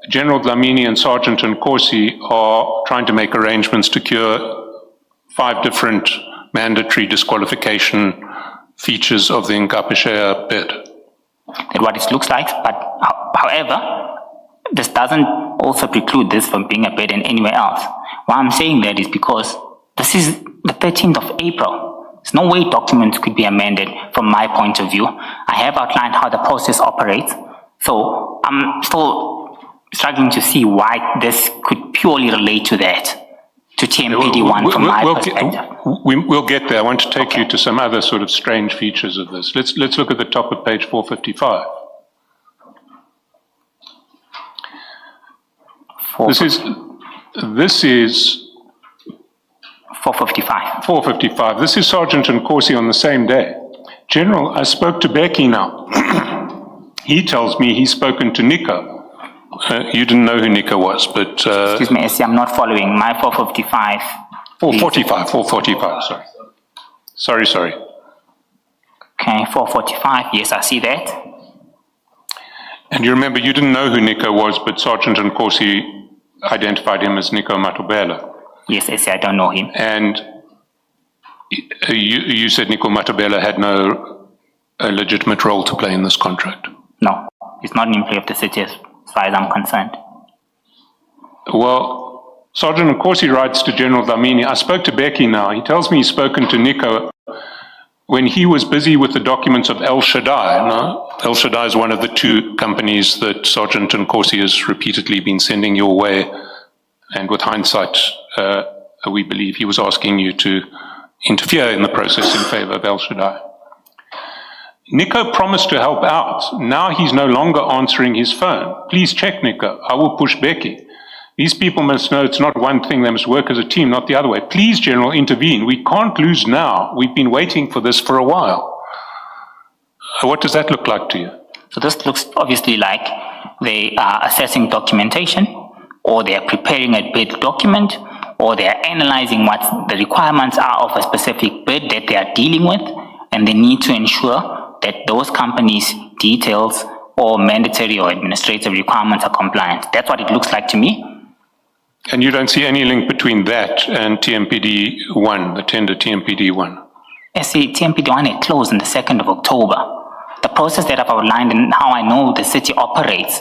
General Dlamini and Sergeant Nkosi are trying to make arrangements to cure 5 different mandatory disqualification features of the Nkapeshea bid. That's what it looks like, but however, this doesn't also preclude this from being a bid in anywhere else. Why I'm saying that is because this is the 13th of April. There's no way documents could be amended from my point of view. I have outlined how the process operates, so I'm still struggling to see why this could purely relate to that, to TMPD1 from my perspective. We'll get there. I want to take you to some other sort of strange features of this. Let's look at the top of page 455. This is 455. 455. This is Sergeant Nkosi on the same day. General, I spoke to Becky now. He tells me he's spoken to Nico. You didn't know who Nico was, but... Excuse me, Essie, I'm not following. My 455... 445, sorry. Sorry. Okay, 445, yes, I see that. And you remember, you didn't know who Nico was, but Sergeant Nkosi identified him as Nico Matobela. Yes, Essie, I don't know him. And you said Nico Matobela had no legitimate role to play in this contract? No, he's not an employee of the city as far as I'm concerned. Well, Sergeant Nkosi writes to General Dlamini, I spoke to Becky now. He tells me he's spoken to Nico when he was busy with the documents of El Shaddai. No? El Shaddai is one of the 2 companies that Sergeant Nkosi has repeatedly been sending your way. And with hindsight, we believe he was asking you to interfere in the process in favor of El Shaddai. Nico promised to help out. Now he's no longer answering his phone. Please check, Nico. I will push Becky. These people must know it's not one thing. They must work as a team, not the other way. Please, General, intervene. We can't lose now. We've been waiting for this for a while. What does that look like to you? So this looks obviously like they are assessing documentation, or they are preparing a bid document, or they are analyzing what the requirements are of a specific bid that they are dealing with, and they need to ensure that those companies' details or mandatory or administrative requirements are compliant. That's what it looks like to me. And you don't see any link between that and TMPD1, the tender TMPD1? I see TMPD1 had closed on the 2nd of October. The process that I've outlined and how I know the city operates,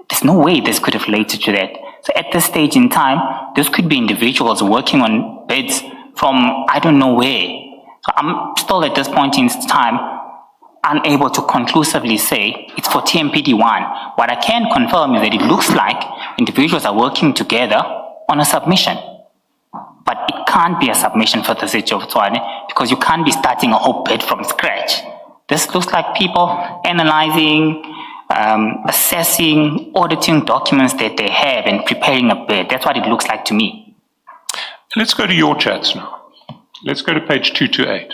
there's no way this could have related to that. So at this stage in time, this could be individuals working on bids from I don't know where. So I'm still at this point in time unable to conclusively say it's for TMPD1. What I can confirm is that it looks like individuals are working together on a submission. But it can't be a submission for the City of Tshwane because you can't be starting a whole bid from scratch. This looks like people analyzing, assessing, auditing documents that they have and preparing a bid. That's what it looks like to me. Let's go to your chats now. Let's go to page 228.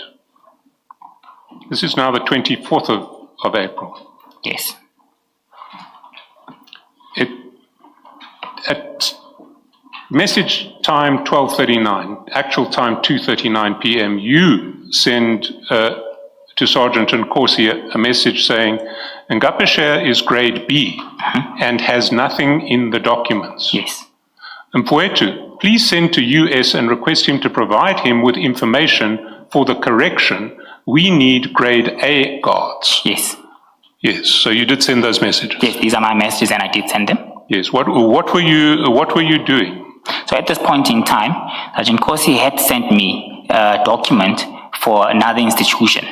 This is now the 24th of April. Yes. At message time 12:39, actual time 2:39 p.m., you send to Sergeant Nkosi a message saying, Nkapeshea is grade B and has nothing in the documents. Yes. Mfowethu, please send to US and request him to provide him with information for the correction. We need grade A guards. Yes. Yes, so you did send those messages. Yes, these are my messages and I did send them. Yes, what were you doing? So at this point in time, Sergeant Nkosi had sent me a document for another institution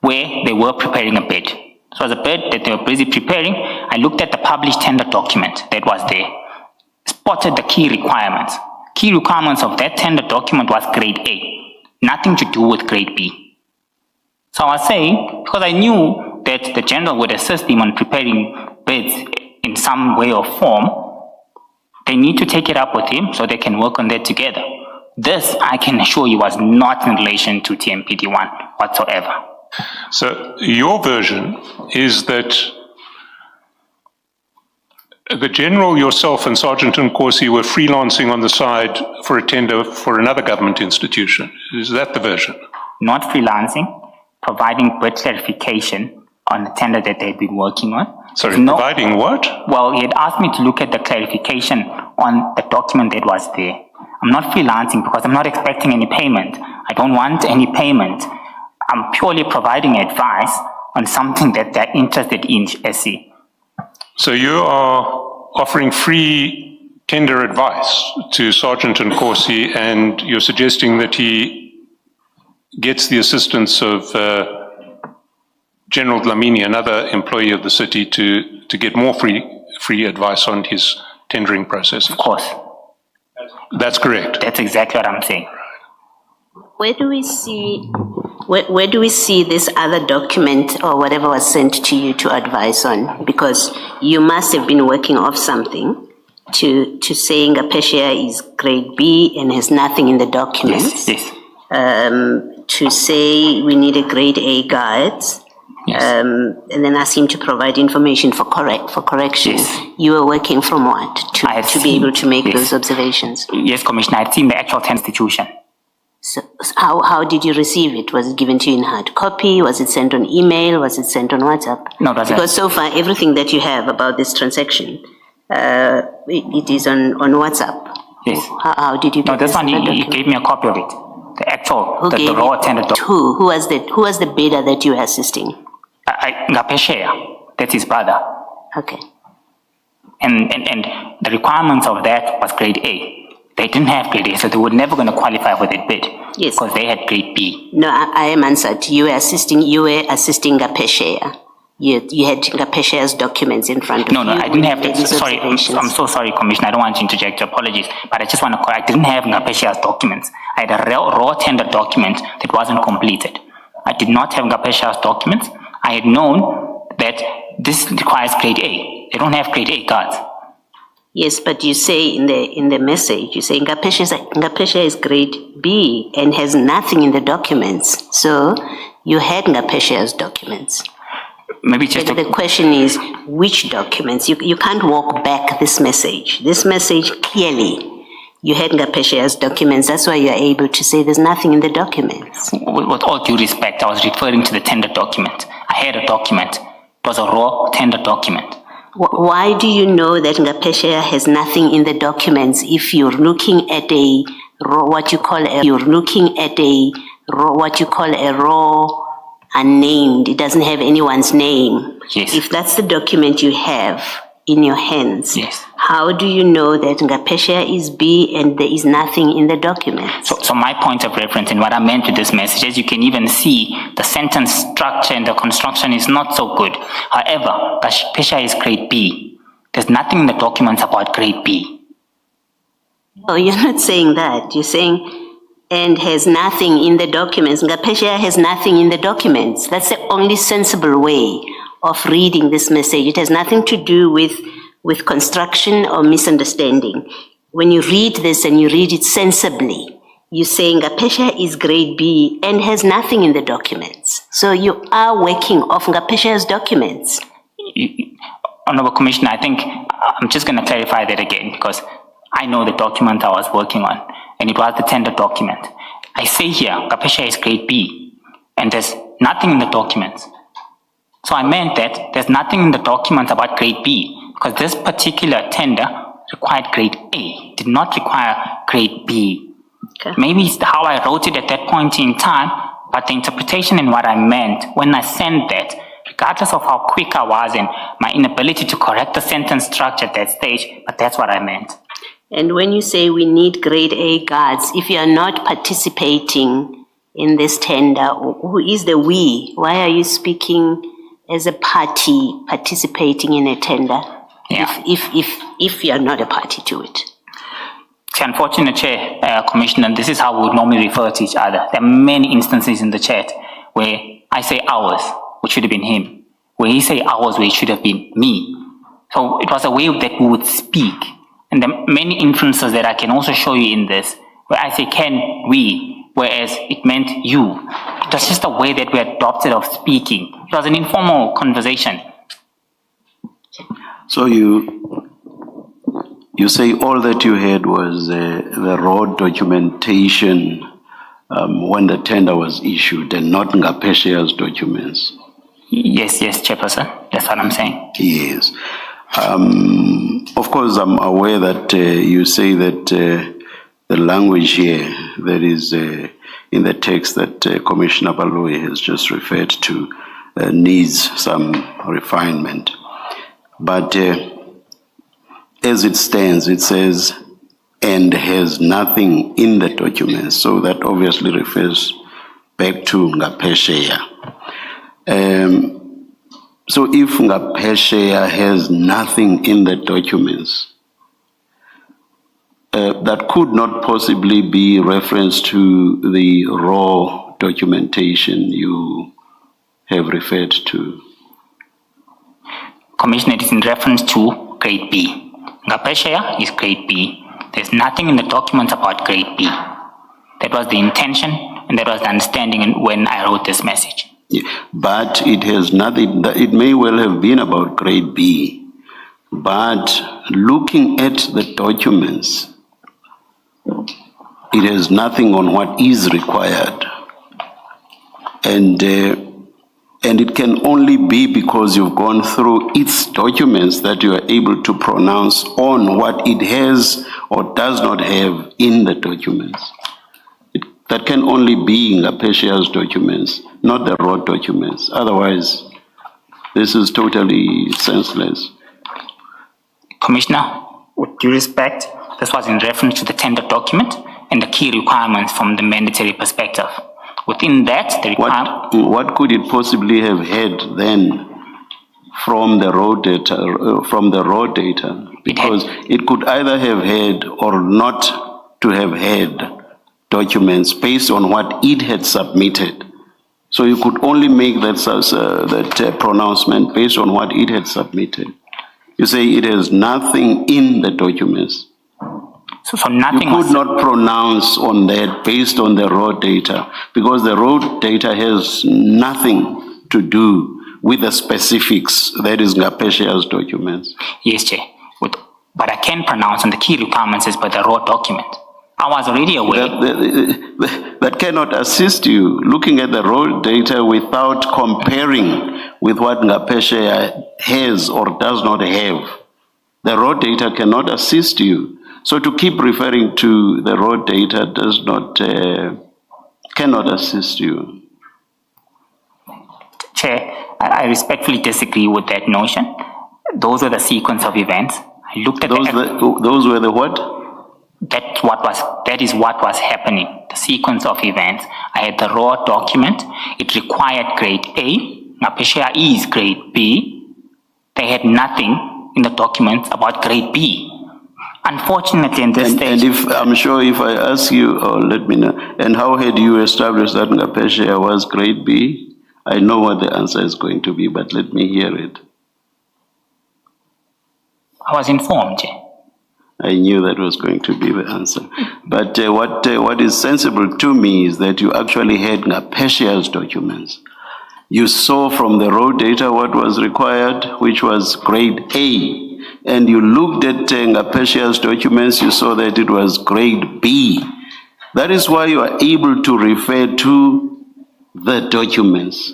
where they were preparing a bid. So it was a bid that they were busy preparing. I looked at the published tender document that was there, spotted the key requirements. Key requirements of that tender document was grade A, nothing to do with grade B. So I was saying, because I knew that the general would assist him on preparing bids in some way or form, they need to take it up with him so they can work on that together. This, I can assure you, was not in relation to TMPD1 whatsoever. So your version is that the general, yourself, and Sergeant Nkosi were freelancing on the side for a tender for another government institution. Is that the version? Not freelancing, providing bid clarification on the tender that they'd been working on. Sorry, No- providing what? Well, he had asked me to look at the clarification on the document that was there. I'm not freelancing because I'm not expecting any payment. I don't want any payment. I'm purely providing advice on something that they're interested in, SC. So you are offering free tender advice to Sergeant Nkosi, and you're suggesting that he gets the assistance of General Dlamini, another employee of the city, to get more free advice on his tendering processes. Of course, That's correct. that's exactly what I'm saying. Where do we see this other document or whatever was sent to you to advise on? Because you must have been working off something to saying Ngapesheya is grade B and has nothing in the documents. Yes. To say we need a grade A guide, Yes. and then ask him to provide information for corrections. Yes. You were working from what I have to be seen- able to make yes. those observations? Yes, Commissioner, I've seen the actual institution. So how did you receive it? Was it given to you in hard copy? Was it sent on email? Was it sent on WhatsApp? No, it wasn't. Because so far, everything that you have about this transaction, it is on WhatsApp. Yes. How did you No, get this one, other he document? gave me a copy of it. The actual, Who the gave raw it? tender document. Who was the bidder that you were assisting? Ngapesheya, that's his brother. Okay. And the requirements of that was grade A. They didn't have grade A, so they were never going to qualify for that bid. Yes. Because they had grade B. No, I am answered. You were assisting Ngapesheya. You had Ngapesheya's documents in front of you. No, I didn't have when you that. made these Sorry, observations. I'm so sorry, Commissioner. I don't want to interject. Apologies. But I just want to correct. I didn't have Ngapesheya's documents. I had a raw tender document that wasn't completed. I did not have Ngapesheya's documents. I had known that this requires grade A. They don't have grade A cards. Yes, but you say in the message, you say Ngapesheya is grade B and has nothing in the documents. So you had Ngapesheya's documents. Maybe just The question is, which documents? You can't walk back this message. This message clearly, you had Ngapesheya's documents. That's why you're able to say there's nothing in the documents. with all due respect, I was referring to the tender document. I had a document. It was a raw tender document. Why do you know that Ngapesheya has nothing in the documents if you're looking at what you call a raw unnamed? It doesn't have anyone's name. Yes. If that's the document you have in your hands, Yes. how do you know that Ngapesheya is B and there is nothing in the document? So my point of reference and what I meant with this message, as you can even see, the sentence structure and the construction is not so good. However, Ngapesheya is grade B. There's nothing in the documents about grade B. Oh, you're not saying that. You're saying, and has nothing in the documents. Ngapesheya has nothing in the documents. That's the only sensible way of reading this message. It has nothing to do with construction or misunderstanding. When you read this and you read it sensibly, you're saying Ngapesheya is grade B and has nothing in the documents. So you are working off Ngapesheya's documents. Honorable Commissioner, I think I'm just going to clarify that again because I know the document I was working on and it was the tender document. I say here, Ngapesheya is grade B and there's nothing in the documents. So I meant that there's nothing in the documents about grade B because this particular tender required grade A, did not require grade B. Okay. Maybe it's how I wrote it at that point in time, but the interpretation and what I meant when I sent that, regardless of how quick I was and my inability to correct the sentence structure at that stage, but that's what I meant. And when you say we need grade A guards, if you are not participating in this tender, who is the we? Why are you speaking as a party participating in a tender? Yeah. If you are not a party to it. It's unfortunate, Chair, Commissioner, this is how we would normally refer to each other. There are many instances in the chat where I say ours, which should have been him, where he say ours, where it should have been me. So it was a way that we would speak. And there are many inferences that I can also show you in this, where I say can we, whereas it meant you. It was just a way that we adopted of speaking. It was an informal conversation. So you say all that you had was the raw documentation when the tender was issued and not Ngapesheya's documents. Yes, Chairperson. That's what I'm saying. Yes. Of course, I'm aware that you say that the language here that is in the text that Commissioner Baloyi has just referred to needs some refinement. But as it stands, it says, and has nothing in the documents. So that obviously refers back to Ngapesheya. So if Ngapesheya has nothing in the documents, that could not possibly be reference to the raw documentation you have referred to. Commissioner, it is in reference to grade B. Ngapesheya is grade B. There's nothing in the documents about grade B. That was the intention and that was the understanding when I wrote this message. Yeah, but it has nothing, it may well have been about grade B, but looking at the documents, it has nothing on what is required. And it can only be because you've gone through its documents that you are able to pronounce on what it has or does not have in the documents. That can only be Ngapesheya's documents, not the raw documents. Otherwise, this is totally senseless. Commissioner, with due respect, this was in reference to the tender document and the key requirements from the mandatory perspective. Within that, the requirement... What could it possibly have had then from the raw data? Because it could either have had or not to have had documents based on what it had submitted. So you could only make that pronouncement based on what it had submitted. You say it has nothing in the documents. So nothing. You could not pronounce on that based on the raw data because the raw data has nothing to do with the specifics that is Ngapesheya's documents. Yes, Chair. But I can pronounce on the key requirements as per the raw document. I was already aware. That cannot assist you looking at the raw data without comparing with what Ngapesheya has or does not have. The raw data cannot assist you. So to keep referring to the raw data does not, cannot assist you. Chair, I respectfully disagree with that notion. Those were the sequence of events. I looked at those were the what? That is what was happening, the sequence of events. I had the raw document. It required grade A. Ngapesheya is grade B. They had nothing in the documents about grade B. Unfortunately, in this stage... And if, I'm sure if I ask you, let me know, and how had you established that Ngapesheya was grade B? I know what the answer is going to be, but let me hear it. I was informed, Chair. I knew that was going to be the answer. But what is sensible to me is that you actually had Ngapesheya's documents. You saw from the raw data what was required, which was grade A. And you looked at Ngapesheya's documents, you saw that it was grade B. That is why you are able to refer to the documents,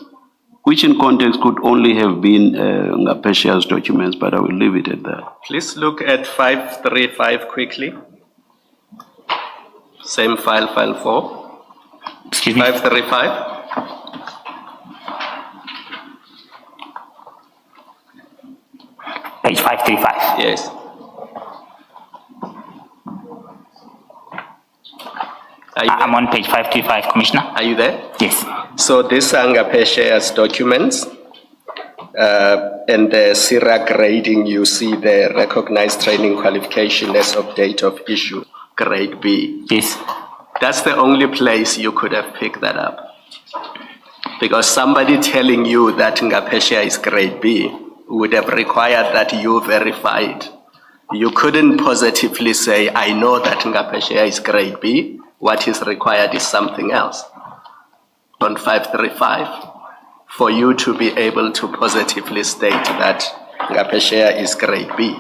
which in context could only have been Ngapesheya's documents, but I will leave it at that. Please look at 535 quickly. Same file 4. Excuse me? 535. Page 535. Yes. I'm on page 535, Commissioner. Are you there? Yes. So these are Ngapesheya's documents. And the SIRA grading, you see the recognized training qualification as of date of issue, grade B. Yes. That's the only place you could have picked that up. Because somebody telling you that Ngapesheya is grade B would have required that you verified. You couldn't positively say, I know that Ngapesheya is grade B. What is required is something else. On 535, for you to be able to positively state that Ngapesheya is grade B.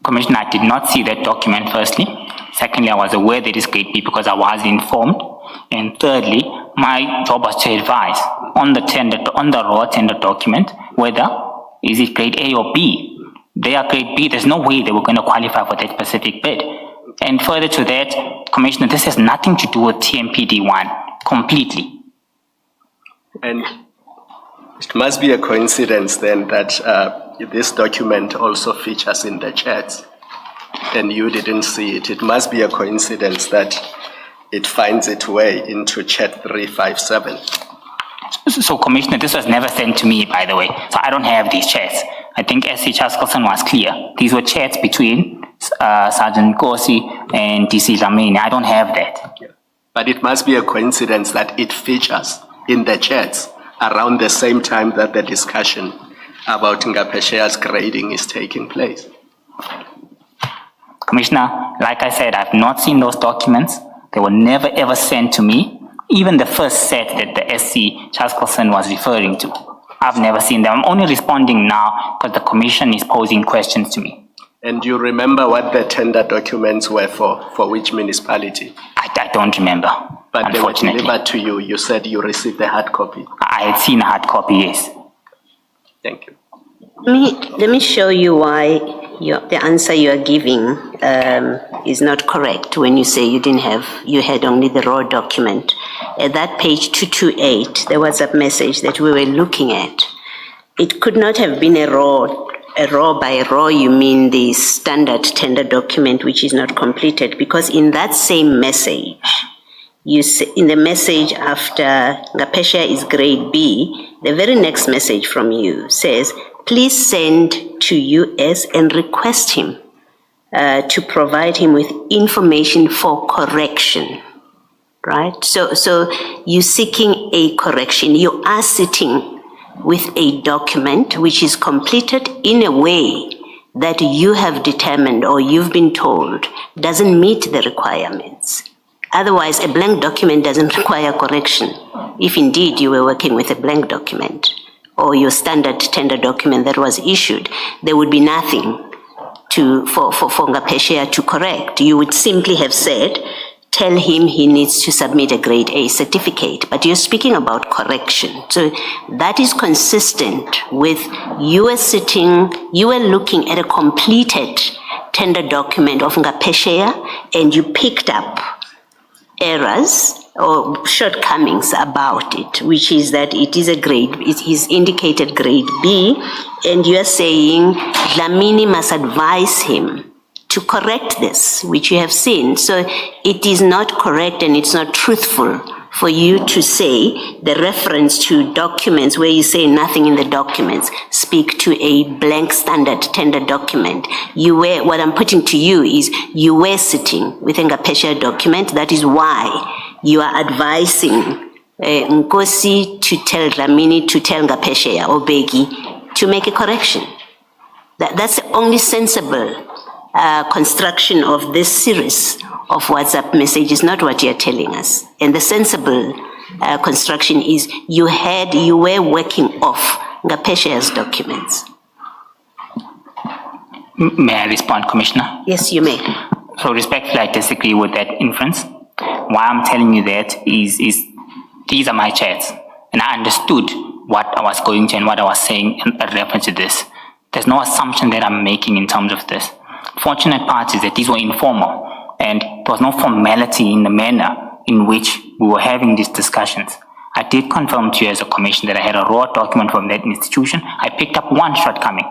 Commissioner, I did not see that document, firstly. Secondly, I was aware that it is grade B because I was informed. And thirdly, my job was to advise on the tender, on the raw tender document, whether is it grade A or B. They are grade B, there's no way they were going to qualify for that specific bid. And further to that, Commissioner, this has nothing to do with TMPD1 completely. And it must be a coincidence then that this document also features in the chats and you didn't see it. It must be a coincidence that it finds its way into chat 357. So, Commissioner, this was never sent to me, by the way. So I don't have these chats. I think SC Chaskelson was clear. These were chats between Sergeant Nkosi and DC Dlamini. I don't have that. Yeah. But it must be a coincidence that it features in the chats around the same time that the discussion about Ngapeshea's grading is taking place. Commissioner, like I said, I've not seen those documents. They were never ever sent to me. Even the first set that the SC Chaskelson was referring to. I've never seen them. I'm only responding now because the Commission is posing questions to me. And you remember what the tender documents were for which municipality? I don't remember, but they were unfortunately. delivered to you. You said you received a hard copy. I had seen a hard copy, yes. Thank you. Let me show you why the answer you are giving is not correct when you say you had only the raw document. At that page 228, the WhatsApp message that we were looking at, it could not have been a raw by raw, you mean the standard tender document which is not completed, because in that same message, you say, in the message after Ngapeshea is grade B, the very next message from you says, please send to US and request him to provide him with information for correction, right? So you're seeking a correction. You are sitting with a document which is completed in a way that you have determined or you've been told doesn't meet the requirements. Otherwise, a blank document doesn't require correction. If indeed you were working with a blank document or your standard tender document that was issued, there would be nothing for Ngapeshea to correct. You would simply have said, tell him he needs to submit a grade A certificate, but you're speaking about correction. So that is consistent with you were looking at a completed tender document of Ngapeshea and you picked up errors or shortcomings about it, which is that it is indicated grade B, and you're saying Dlamini must advise him to correct this, which you have seen. So it is not correct and it's not truthful for you to say the reference to documents where you say nothing in the documents speak to a blank standard tender document. What I'm putting to you is you were sitting with a Ngapeshea document. That is why you are advising Nkosi to tell Dlamini to tell Ngapeshea or Begi to make a correction. That's the only sensible construction of this series of WhatsApp messages, not what you're telling us. And the sensible construction is you were working off Ngapeshea's documents. May I respond, Commissioner? Yes, you may. So respectfully, I disagree with that inference. Why I'm telling you that is these are my chats. And I understood what I was going to and what I was saying in reference to this. There's no assumption that I'm making in terms of this. Fortunate part is that these were informal and there was no formality in the manner in which we were having these discussions. I did confirm to you as a commission that I had a raw document from that institution. I picked up one shortcoming.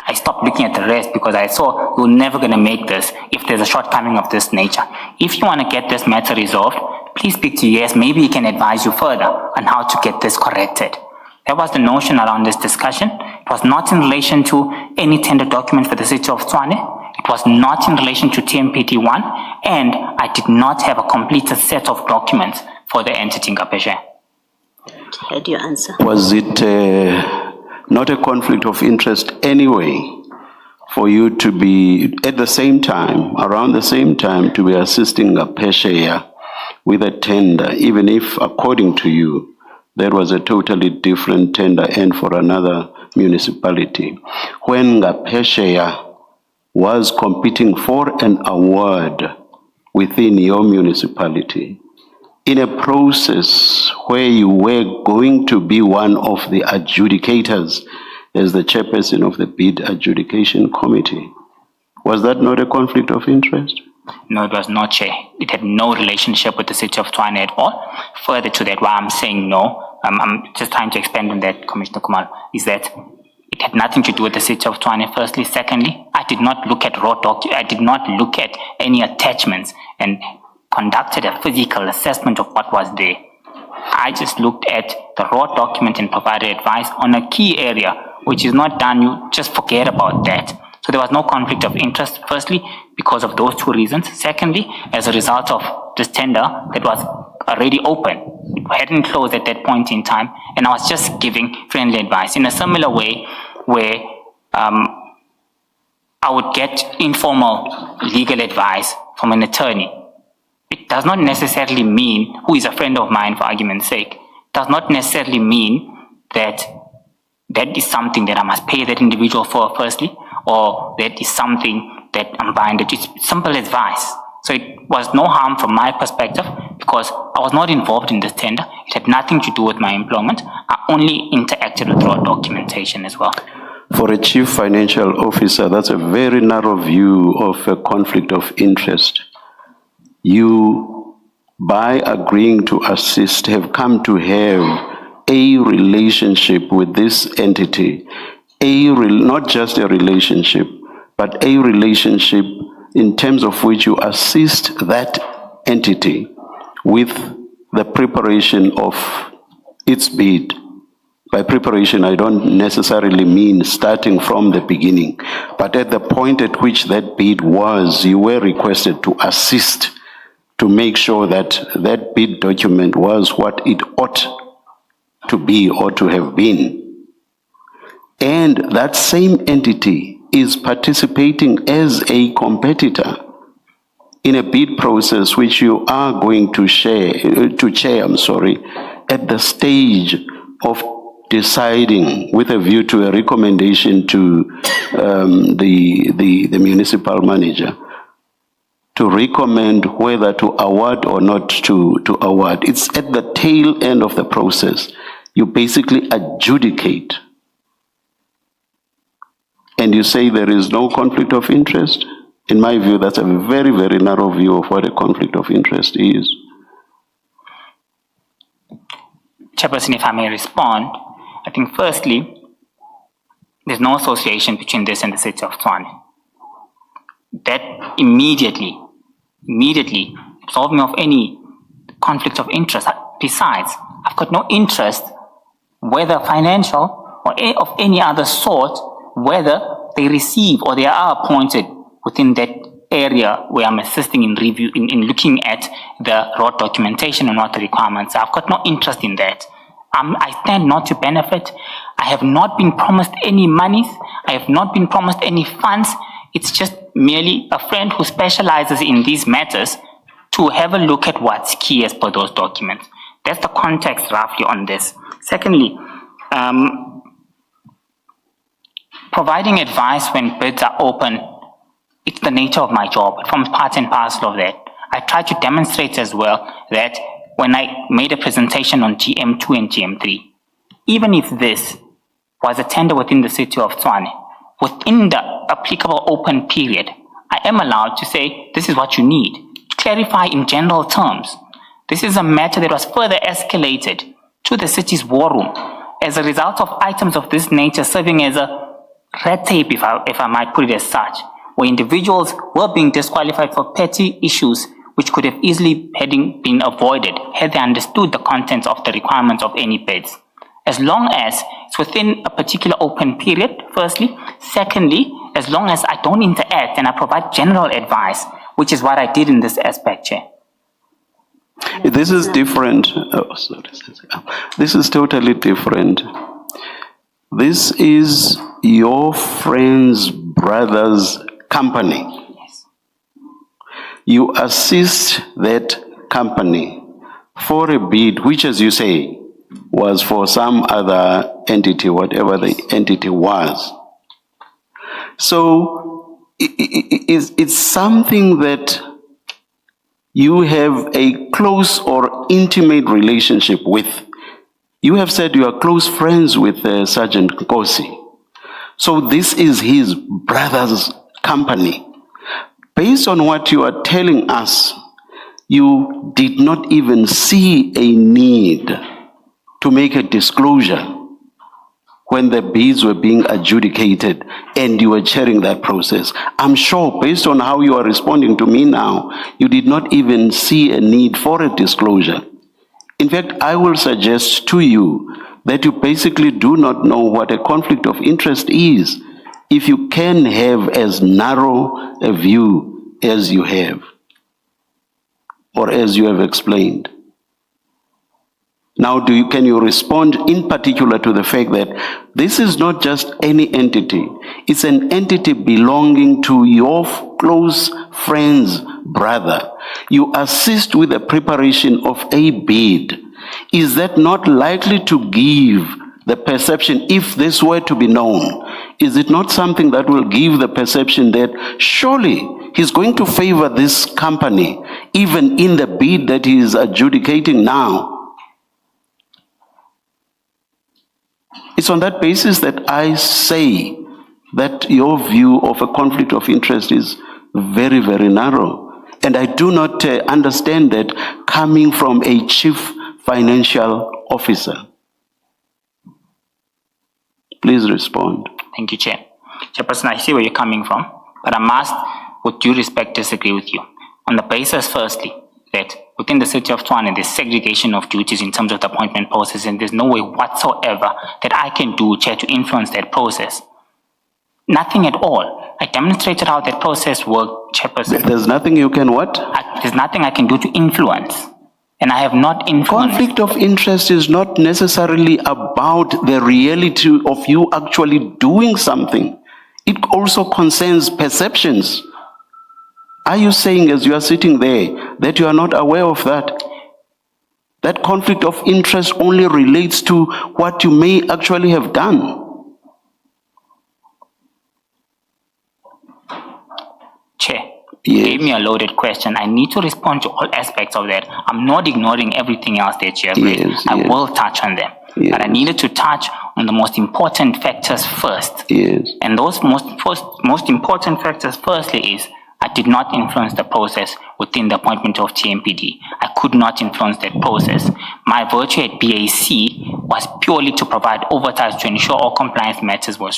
I stopped looking at the rest because I saw we're never going to make this if there's a shortcoming of this nature. If you want to get this matter resolved, please speak to US. Maybe he can advise you further on how to get this corrected. That was the notion around this discussion. It was not in relation to any tender document for the City of Tshwane. It was not in relation to TMPT1, and I did not have a completed set of documents for the entity Ngapeshea. Had your answer? Was it not a conflict of interest anyway for you to be at the same time, around the same time, to be assisting Ngapeshea with a tender, even if, according to you, there was a totally different tender and for another municipality? When Ngapeshea was competing for an award within your municipality, in a process where you were going to be one of the adjudicators as the chairperson of the bid adjudication committee. Was that not a conflict of interest? No, it was not, Chair. It had no relationship with the City of Tshwane at all. Further to that, why I'm saying no, I'm just trying to expand on that, Commissioner Kumar, is that it had nothing to do with the City of Tshwane, firstly. Secondly, I did not look at I did not look at any attachments and conducted a physical assessment of what was there. I just looked at the raw document and provided advice on a key area, which is not done. You just forget about that. So there was no conflict of interest, firstly, because of those two reasons. Secondly, as a result of this tender that was already open. It hadn't closed at that point in time, and I was just giving friendly advice in a similar way where I would get informal legal advice from an attorney. It does not necessarily mean, who is a friend of mine for argument's sake, does not necessarily mean that that is something that I must pay that individual for, firstly, or that is something that I'm binded to. It's simple advice. So it was no harm from my perspective because I was not involved in this tender. It had nothing to do with my employment. I only interacted with raw documentation as well. For a chief financial officer, that's a very narrow view of a conflict of interest. You, by agreeing to assist, have come to have a relationship with this entity, not just a relationship, but a relationship in terms of which you assist that entity with the preparation of its bid. By preparation, I don't necessarily mean starting from the beginning, but at the point at which that bid was, you were requested to assist to make sure that that bid document was what it ought to be or to have been. And that same entity is participating as a competitor in a bid process which you are going to chair, at the stage of deciding with a view to a recommendation to the municipal manager to recommend whether to award or not to award. It's at the tail end of the process. You basically adjudicate. And you say there is no conflict of interest? In my view, that's a very, very narrow view of what a conflict of interest is. Chairperson, if I may respond, I think firstly, there's no association between this and the City of Tshwane. That immediately absolved me of any conflict of interest. Besides, I've got no interest, whether financial or of any other sort, whether they receive or they are appointed within that area where I'm assisting in review, in looking at the raw documentation and what the requirements are. I've got no interest in that. I stand not to benefit. I have not been promised any monies. I have not been promised any funds. It's just merely a friend who specializes in these matters to have a look at what's key as per those documents. That's the context roughly on this. Secondly, providing advice when bids are open, it's the nature of my job. It forms part and parcel of that. I try to demonstrate as well that when I made a presentation on GM2 and GM3, even if this was a tender within the City of Tshwane, within the applicable open period, I am allowed to say, this is what you need. To clarify in general terms, this is a matter that was further escalated to the city's war room as a result of items of this nature serving as a red tape, if I might put it as such, where individuals were being disqualified for petty issues which could have easily been avoided had they understood the contents of the requirements of any bids. As long as it's within a particular open period, firstly. Secondly, as long as I don't interact and I provide general advice, which is what I did in this aspect, Chair. This is different. Oh, sorry. This is totally different. This is your friend's brother's company. Yes. You assist that company for a bid, which, as you say, was for some other entity, whatever the entity was. So it's something that you have a close or intimate relationship with. You have said you are close friends with Sergeant Nkosi. So this is his brother's company. Based on what you are telling us, you did not even see a need to make a disclosure when the bids were being adjudicated and you were chairing that process. I'm sure, based on how you are responding to me now, you did not even see a need for a disclosure. In fact, I will suggest to you that you basically do not know what a conflict of interest is if you can have as narrow a view as you have, or as you have explained. Now, can you respond in particular to the fact that this is not just any entity, it's an entity belonging to your close friend's brother. You assist with the preparation of a bid. Is that not likely to give the perception, if this were to be known, is it not something that will give the perception that surely he's going to favor this company, even in the bid that he is adjudicating now? It's on that basis that I say that your view of a conflict of interest is very, very narrow. And I do not understand that coming from a chief financial officer. Please respond. Thank you, Chair. Chairperson, I see where you're coming from, but I must, with due respect, disagree with you. On the basis, firstly, that within the City of Tshwane, there's segregation of duties in terms of the appointment process, and there's no way whatsoever that I can do, Chair, to influence that process. Nothing at all. I demonstrated how that process worked, Chairperson. There's nothing you can what? There's nothing I can do to influence. And I have not influenced. Conflict of interest is not necessarily about the reality of you actually doing something. It also concerns perceptions. Are you saying, as you are sitting there, that you are not aware of that? That conflict of interest only relates to what you may actually have done. Chair, you Yes. gave me a loaded question. I need to respond to all aspects of that. I'm not ignoring everything else that you have raised. Yes, I yes. will touch on them. Yes. But I needed to touch on the most important factors first. Yes. And those most important factors firstly is I did not influence the process within the appointment of TMPD. I could not influence that process. My virtue at BAC was purely to provide oversight to ensure all compliance matters were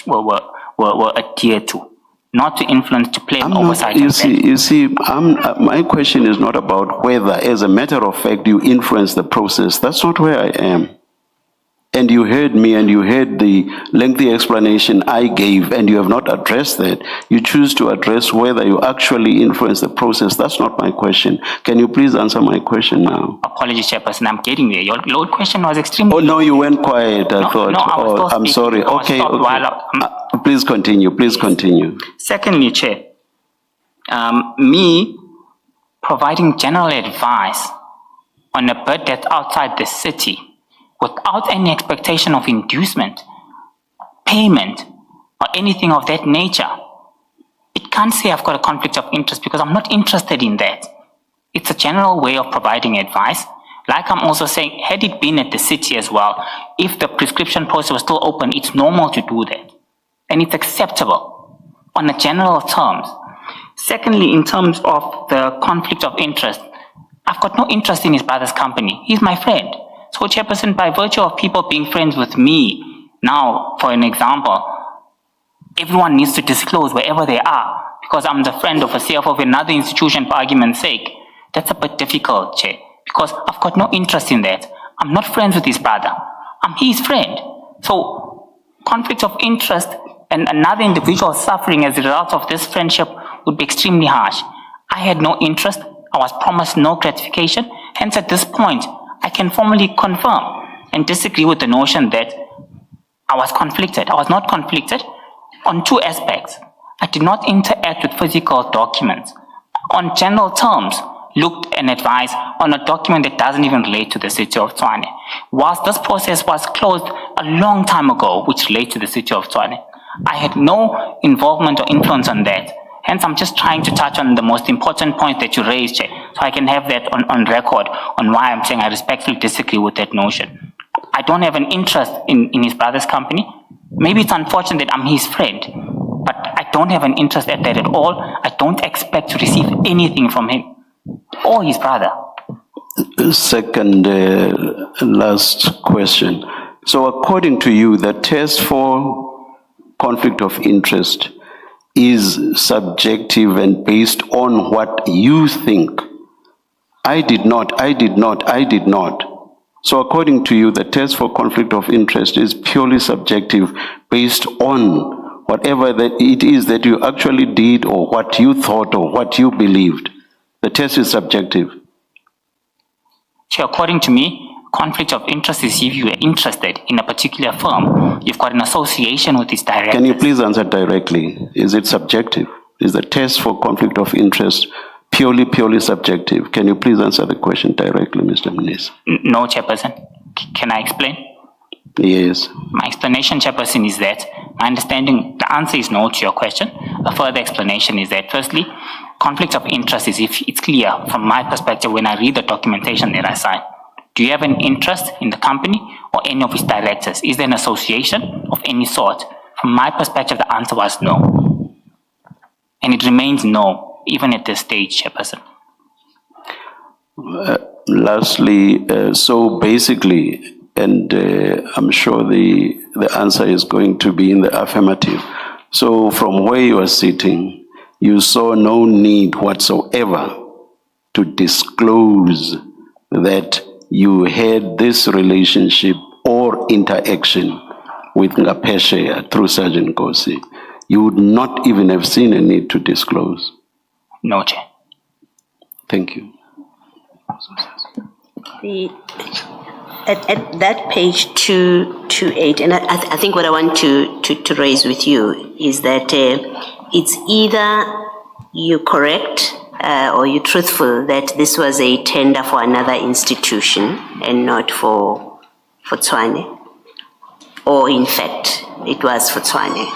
adhered to, not to influence, to play oversight. You see, my question is not about whether, as a matter of fact, you influence the process. That's not where I am. And you heard me and you heard the lengthy explanation I gave, and you have not addressed that. You choose to address whether you actually influence the process. That's not my question. Can you please answer my question now? Apologies, Chairperson, I'm getting there. Your load question was extremely... Oh, no, you went quiet, I thought. No, I was still I'm speaking. sorry. I was Okay, stopped okay. while Please continue, please continue. Secondly, Chair, me providing general advice on a bid that's outside the city without any expectation of inducement, payment, or anything of that nature, it can't say I've got a conflict of interest because I'm not interested in that. It's a general way of providing advice. Like I'm also saying, had it been at the city as well, if the prescription process was still open, it's normal to do that. And it's acceptable on a general terms. Secondly, in terms of the conflict of interest, I've got no interest in his brother's company. He's my friend. So, Chairperson, by virtue of people being friends with me, now, for an example, everyone needs to disclose wherever they are because I'm the friend of a CFO of another institution for argument's sake. That's a bit difficult, Chair, because I've got no interest in that. I'm not friends with his brother. I'm his friend. So, conflict of interest and another individual suffering as a result of this friendship would be extremely harsh. I had no interest. I was promised no gratification. Hence, at this point, I can formally confirm and disagree with the notion that I was conflicted. I was not conflicted on two aspects. I did not interact with physical documents. On general terms, looked and advised on a document that doesn't even relate to the City of Tshwane. Whilst this process was closed a long time ago, which relates to the City of Tshwane, I had no involvement or influence on that. Hence, I'm just trying to touch on the most important point that you raised, Chair. so I can have that on record on why I'm saying I respectfully disagree with that notion. I don't have an interest in his brother's company. Maybe it's unfortunate that I'm his friend, but I don't have an interest at that at all. I don't expect to receive anything from him or his brother. Second, last question. So according to you, the test for conflict of interest is subjective and based on what you think. I did not. So according to you, the test for conflict of interest is purely subjective based on whatever that it is that you actually did or what you thought or what you believed. The test is subjective. Chair, according to me, conflict of interest is if you are interested in a particular firm, you've got an association with its directors. Can you please answer directly? Is it subjective? Is the test for conflict of interest purely subjective? Can you please answer the question directly, Mr. Mnisi? No, Chairperson. Can I explain? Yes. My explanation, Chairperson, is that my understanding, the answer is no to your question. A further explanation is that, firstly, conflict of interest is if it's clear from my perspective when I read the documentation that I sign. Do you have an interest in the company or any of its directors? Is there an association of any sort? From my perspective, the answer was no. And it remains no, even at this stage, Chairperson. Lastly, so basically, and I'm sure the answer is going to be in the affirmative. So from where you are sitting, you saw no need whatsoever to disclose that you had this relationship or interaction with Ngapesheya through Sergeant Nkosi. You would not even have seen a need to disclose. No, Chair. Thank you. At that page 228, and I think what I want to raise with you is that it's either you're correct or you're truthful that this was a tender for another institution and not for Tshwane, or in fact, it was for Tshwane.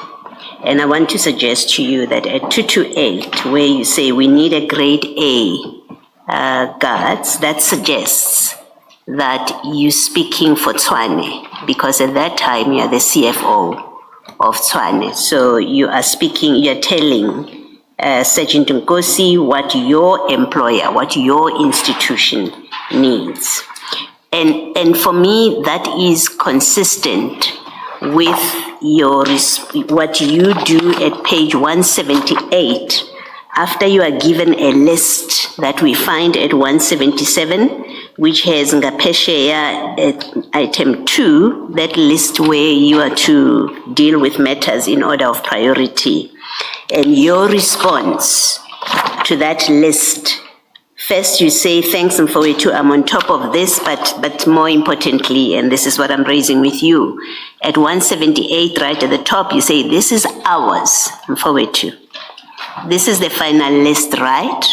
And I want to suggest to you that at 228, where you say we need a grade A guards, that suggests that you're speaking for Tshwane, because at that time you are the CFO of Tshwane. So you are speaking, you're telling Sergeant Nkosi what your employer, what your institution needs. And for me, that is consistent with what you do at page 178, after you are given a list that we find at 177, which has Ngapesheya at item 2, that list where you are to deal with matters in order of priority. And your response to that list, first you say, thanks Mfowethu, I'm on top of this, but more importantly, and this is what I'm raising with you, at 178, right at the top, you say, this is ours, Mfowethu. This is the final list, right?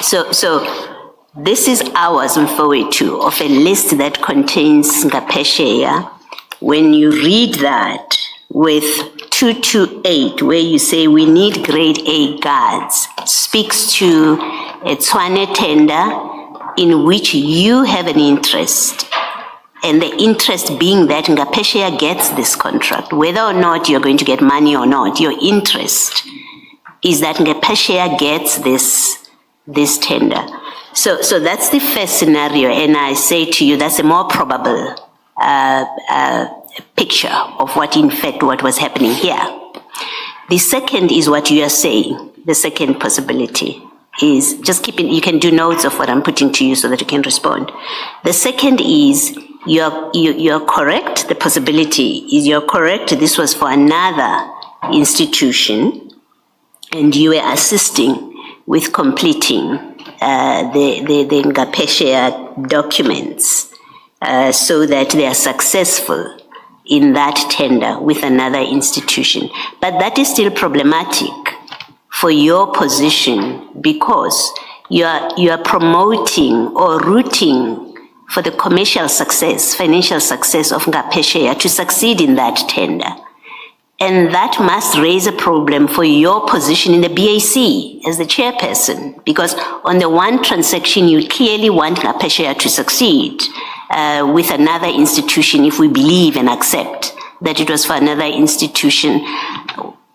So this is ours, Mfowethu, of a list that contains Ngapesheya. When you read that with 228, where you say we need grade A guards, speaks to a Tshwane tender in which you have an interest, and the interest being that Ngapesheya gets this contract, whether or not you're going to get money or not, your interest is that Ngapesheya gets this tender. So that's the first scenario, and I say to you that's a more probable picture of what was happening here. The second is what you are saying. The second possibility is just you can do notes of what I'm putting to you so that you can respond. The second is you're correct. The possibility is you're correct. This was for another institution, and you were assisting with completing the Ngapesheya documents so that they are successful in that tender with another institution. But that is still problematic for your position, because you are promoting or rooting for the commercial success, financial success of Ngapesheya to succeed in that tender. And that must raise a problem for your position in the BAC as the chairperson, because on the one transaction, you clearly want Ngapesheya to succeed with another institution if we believe and accept that it was for another institution.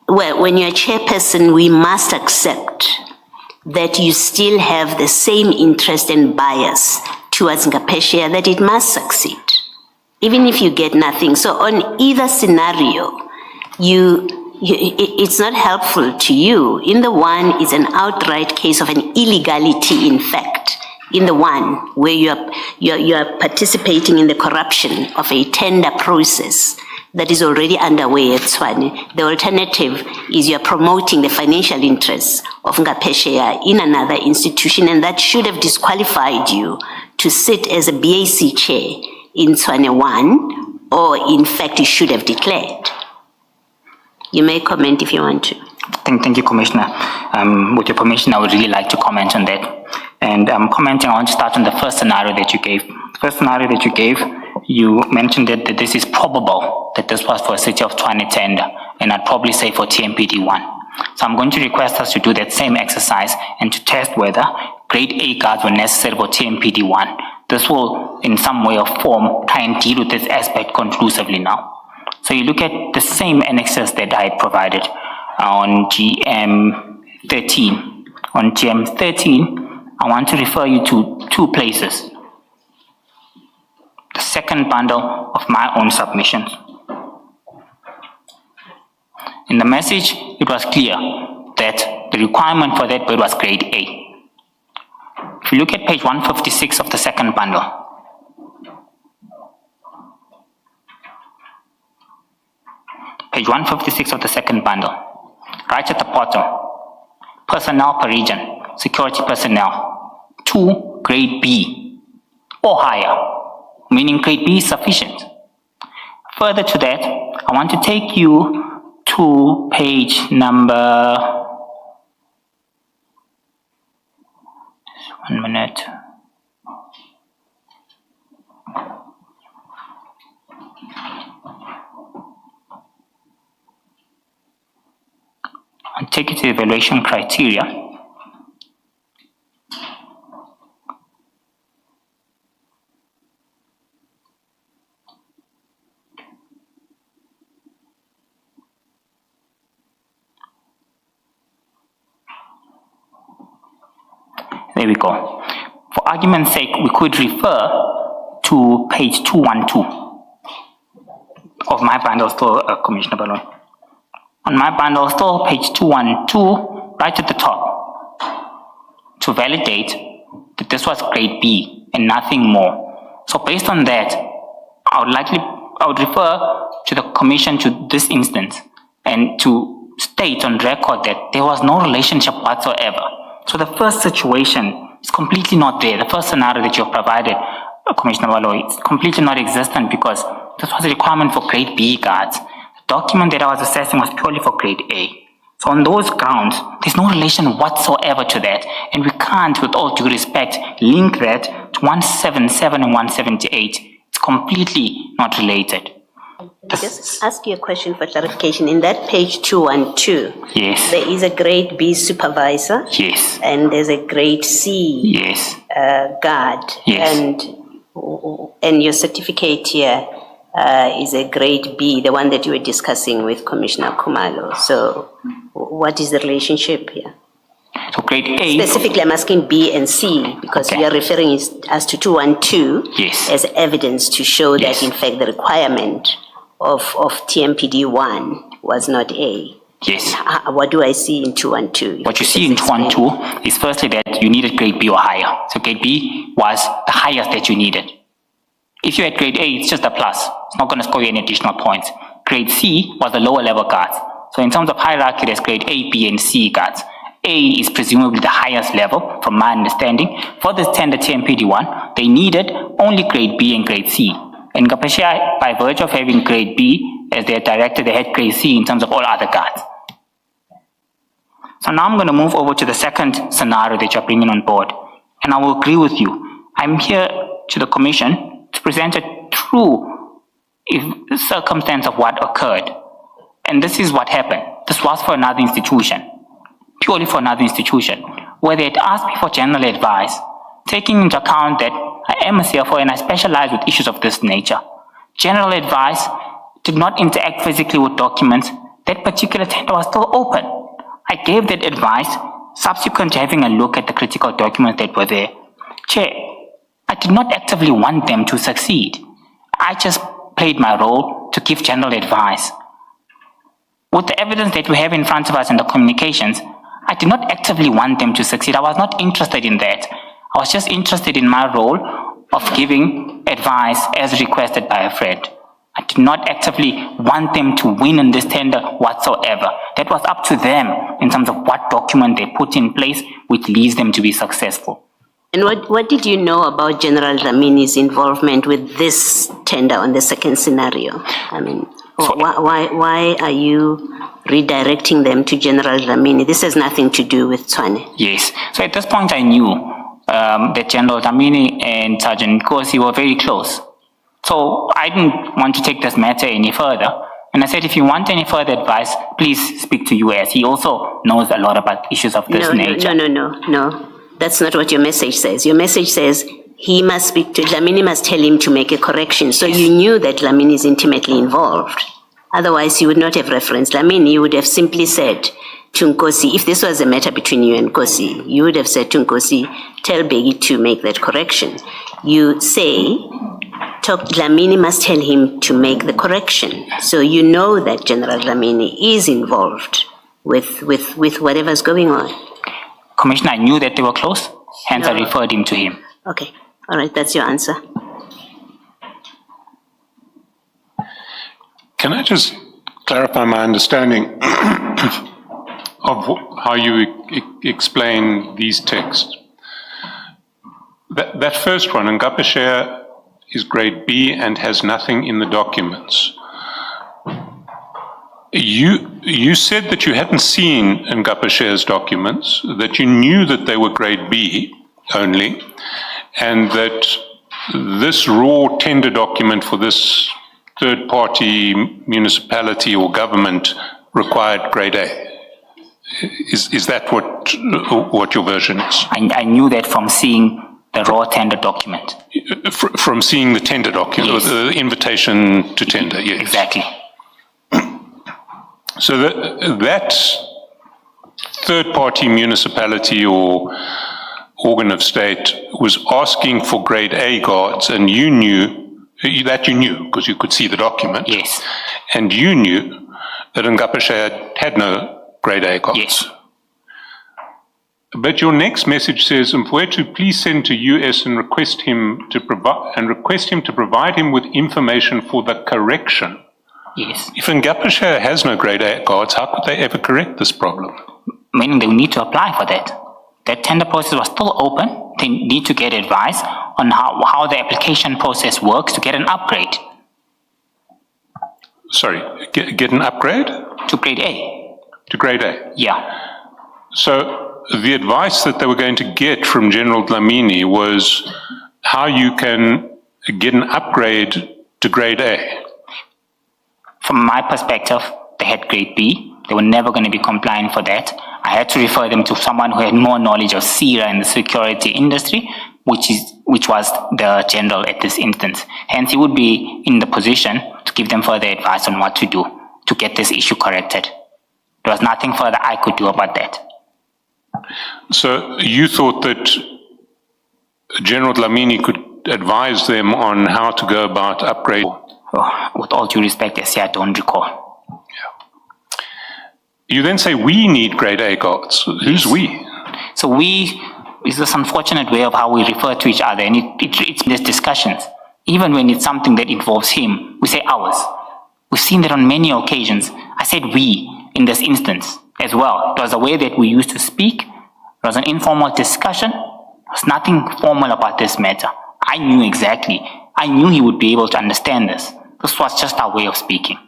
Well, when you're a chairperson, we must accept that you still have the same interest and bias towards Ngapesheya that it must succeed, even if you get nothing. So on either scenario, it's not helpful to you. In the one, it's an outright case of an illegality, in fact. In the one where you are participating in the corruption of a tender process that is already underway at Tshwane. The alternative is you're promoting the financial interests of Ngapesheya in another institution, and that should have disqualified you to sit as a BAC chair in Tshwane 1, or in fact you should have declared. You may comment if you want to. Thank you, Commissioner. With your permission, I would really like to comment on that. And commenting, I want to start on the first scenario that you gave. The first scenario that you gave, you mentioned that this is probable that this was for a City of Tshwane tender, and I'd probably say for TMPD1. So I'm going to request us to do that same exercise and to test whether grade A guards were necessary for TMPD1. This will, in some way or form, try and deal with this aspect conclusively now. So you look at the same annexes that I had provided on GM13. On GM13, I want to refer you to two places. The second bundle of my own submissions. In the message, it was clear that the requirement for that bid was grade A. If you look at page 156 of the second bundle, page 156 of the second bundle, right at the bottom, personnel per region, security personnel, 2 grade B or higher, meaning grade B is sufficient. Further to that, I want to take you to page number, just 1 minute. I'll take you to the evaluation criteria. There we go. For argument's sake, we could refer to page 212 of my bundle, still Commissioner Balloon. On my bundle, still page 212, right at the top, to validate that this was grade B and nothing more. So based on that, I would refer to the Commission to this instance and to state on record that there was no relationship whatsoever. So the first situation is completely not there. The first scenario that you have provided, Commissioner Wallo, it's completely not existent because this was a requirement for grade B guards. The document that I was assessing was purely for grade A. So on those grounds, there's no relation whatsoever to that. And we can't, with all due respect, link that to 177 and 178. It's completely not related. Just ask you a question for clarification. In that page 212, Yes. there is a grade B supervisor. Yes. And there's a grade C Yes. guard. Yes. And your certificate here is a grade B, the one that you were discussing with Commissioner Khumalo. So what is the relationship here? So grade A. Specifically, I'm asking B and C because Okay. we are referring as to 212 Yes. as evidence to show Yes. that, in fact, the requirement of TMPD1 was not A. Yes. What do I see in 212? What you see in 212 is firstly that you needed grade B or higher. So grade B was the highest that you needed. If you had grade A, it's just a plus. It's not going to score you any additional points. Grade C was the lower level guards. So in terms of hierarchy, there's grade A, B, and C guards. A is presumably the highest level, from my understanding. For this tender TMPD1, they needed only grade B and grade C. And Ngapesheya, by virtue of having grade B as their director, they had grade C in terms of all other guards. So now I'm going to move over to the second scenario that you're bringing on board. And I will agree with you. I'm here to the Commission to present a true circumstance of what occurred. And this is what happened. This was for another institution, purely for another institution, where they had asked me for general advice, taking into account that I am a CFO and I specialize with issues of this nature. General advice did not interact physically with documents. That particular tender was still open. I gave that advice subsequent to having a look at the critical documents that were there. Chair, I did not actively want them to succeed. I just played my role to give general advice. With the evidence that we have in front of us in the communications, I did not actively want them to succeed. I was not interested in that. I was just interested in my role of giving advice as requested by a friend. I did not actively want them to win in this tender whatsoever. That was up to them in terms of what document they put in place which leads them to be successful. And what did you know about General Dlamini's involvement with this tender on the second scenario? I mean, why are you redirecting them to General Dlamini? This has nothing to do with Tshwane. Yes. So at this point I knew that General Dlamini and Sergeant Nkosi were very close. So I didn't want to take this matter any further. And I said, if you want any further advice, please speak to US. He also knows a lot about issues of this nature. No. That's not what your message says. Your message says he must speak to, Dlamini must tell him to make a correction. So you knew that Dlamini is intimately involved. Otherwise, you would not have referenced Dlamini. You would have simply said to Nkosi, if this was a matter between you and Nkosi, you would have said to Nkosi, tell Begi to make that correction. You say, Dlamini must tell him to make the correction. So you know that General Dlamini is involved with whatever's going on. Commissioner, I knew that they were close, hence I referred him to him. Okay, all right, that's your answer. Can I just clarify my understanding of how you explain these texts? That first one, Ngapha share is grade B and has nothing in the documents. You said that you hadn't seen Ngapha share's documents, that you knew that they were grade B only, and that this raw tender document for this third-party municipality or government required grade A. Is that what your version is? I knew that from seeing the raw tender document. From seeing the tender document, yes. Or the invitation to tender, yes. Exactly. So that third-party municipality or organ of state was asking for grade A guards, and you knew because you could see the document. Yes. And you knew that Ngapha share had no grade A guards. Yes. But your next message says, Mfowethu, please send to US and request him to provide him with information for the correction. Yes. If Ngapha share has no grade A guards, how could they ever correct this problem? Meaning they will need to apply for that. That tender process was still open. They need to get advice on how the application process works to get an upgrade. Sorry, get an upgrade? To grade A. To grade A? Yeah. So the advice that they were going to get from General Dlamini was how you can get an upgrade to grade A. From my perspective, they had grade B. They were never going to be compliant for that. I had to refer them to someone who had more knowledge of SIRA in the security industry, which was the general at this instance. Hence, he would be in the position to give them further advice on what to do to get this issue corrected. There was nothing further I could do about that. So you thought that General Dlamini could advise them on how to go about upgrading? Oh, with all due respect, I don't recall. Yeah. You then say we need grade A guards. Who's we? So we is this unfortunate way of how we refer to each other, and it's these discussions. Even when it's something that involves him, we say ours. We've seen that on many occasions. I said we in this instance as well. It was a way that we used to speak. It was an informal discussion. There was nothing formal about this matter. I knew exactly. I knew he would be able to understand this. This was just our way of speaking.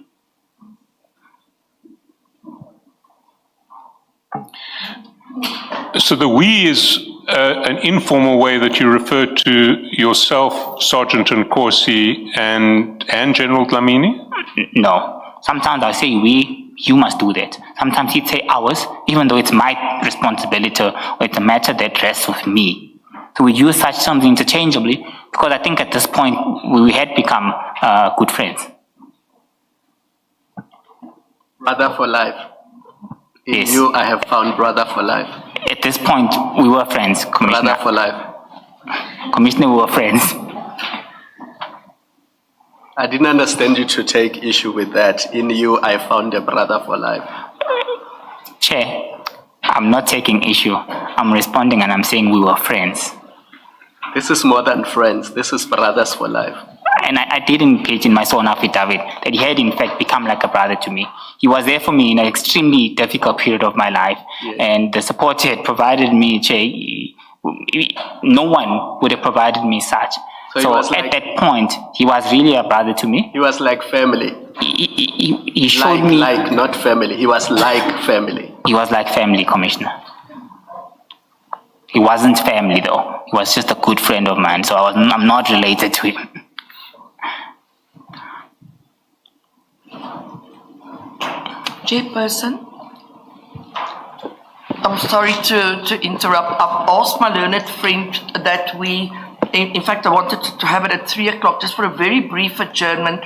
So the we is an informal way that you refer to yourself, Sergeant Nkosi, and General Dlamini? No. Sometimes I say we, you must do that. Sometimes he'd say ours, even though it's my responsibility or it's a matter that rests with me. So we use such terms interchangeably because I think at this point we had become good friends. Brother for life. In Yes. you, I have found brother for life. At this point, we were friends, Commissioner. Brother for life. Commissioner, we were friends. I didn't understand you to take issue with that. In you, I found a brother for life. Chair, I'm not taking issue. I'm responding and I'm saying we were friends. This is more than friends. This is brothers for life. And I did engage in my sworn affidavit that he had in fact become like a brother to me. He was there for me in an extremely difficult period of my life. Yes. And the support he had provided me, Chair, no one would have provided me such. So he So was at like- that point, he was really a brother to me. He was like family. He showed me. Like, not family. He was like family. He was like family, Commissioner. He wasn't family though. He was just a good friend of mine, so I'm not related to him. Chairperson, I'm sorry to interrupt. I've asked my learned friend that in fact, I wanted to have it at 3 o'clock just for a very brief adjournment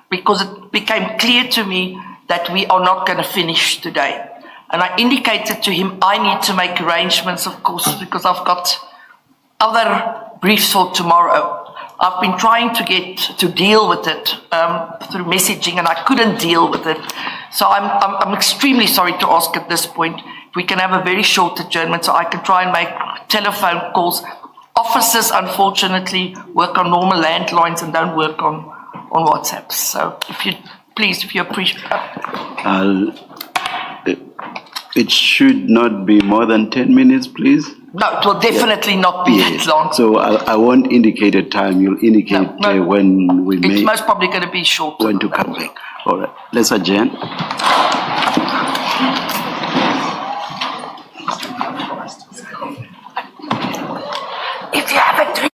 because it became clear to me that we are not going to finish today. And I indicated to him I need to make arrangements, of course, because I've got other briefs for tomorrow. I've been trying to deal with it through messaging, and I couldn't deal with it. So I'm extremely sorry to ask at this point if we can have a very short adjournment so I can try and make telephone calls. Officers, unfortunately, work on normal landlines and don't work on WhatsApp. So if you appreciate. It should not be more than 10 minutes, please. No, it will definitely not be that long. So I won't indicate a time. You'll indicate No. when we It's may, most probably going to be short. when to come back. All right, let's adjourn. If you have a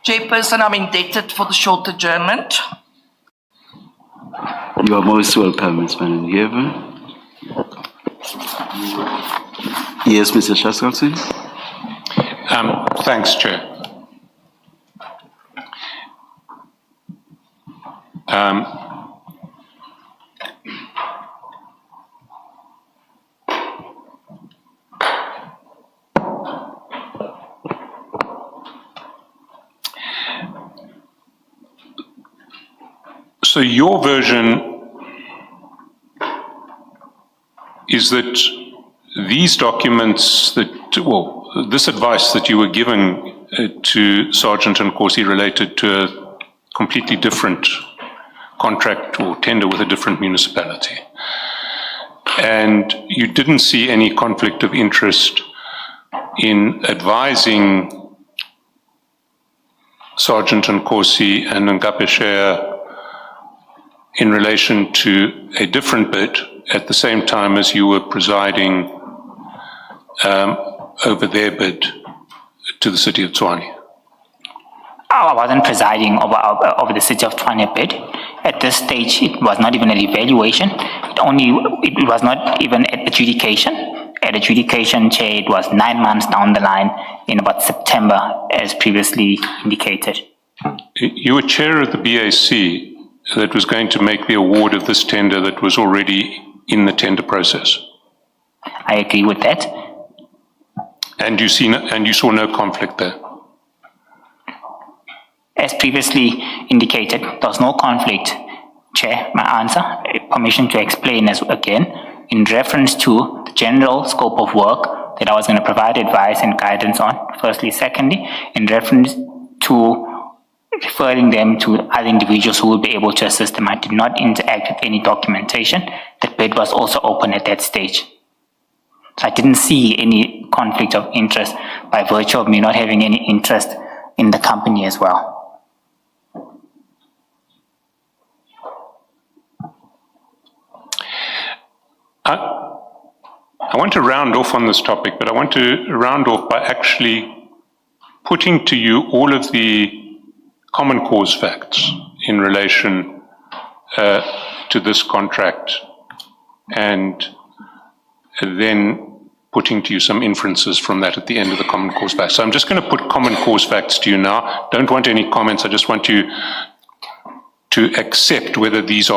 Chairperson, I'm indebted for the short adjournment. You are most welcome, Ms. Van den Heever. Yes, Mr. Shaskalson? Thanks, Chair. So your version is that these documents this advice that you were giving to Sergeant Nkosi related to a completely different contract or tender with a different municipality. And you didn't see any conflict of interest in advising Sergeant Nkosi and Ngapesheya in relation to a different bid at the same time as you were presiding over their bid to the City of Tshwane. I wasn't presiding over the City of Tshwane bid. At this stage, it was not even an evaluation. It was not even an adjudication. At adjudication, Chair, it was 9 months down the line in about September, as previously indicated. You were chair of the BAC that was going to make the award of this tender that was already in the tender process. I agree with that. And you saw no conflict there? As previously indicated, there was no conflict. Chair, my answer, permission to explain again, in reference to the general scope of work that I was going to provide advice and guidance on, firstly. Secondly, in reference to referring them to other individuals who will be able to assist them. I did not interact with any documentation. The bid was also open at that stage. So I didn't see any conflict of interest by virtue of me not having any interest in the company as well. I want to round off on this topic, but I want to round off by actually putting to you all of the common cause facts in relation to this contract, and then putting to you some inferences from that at the end of the common cause facts. So I'm just going to put common cause facts to you now. Don't want any comments. I just want you to accept whether these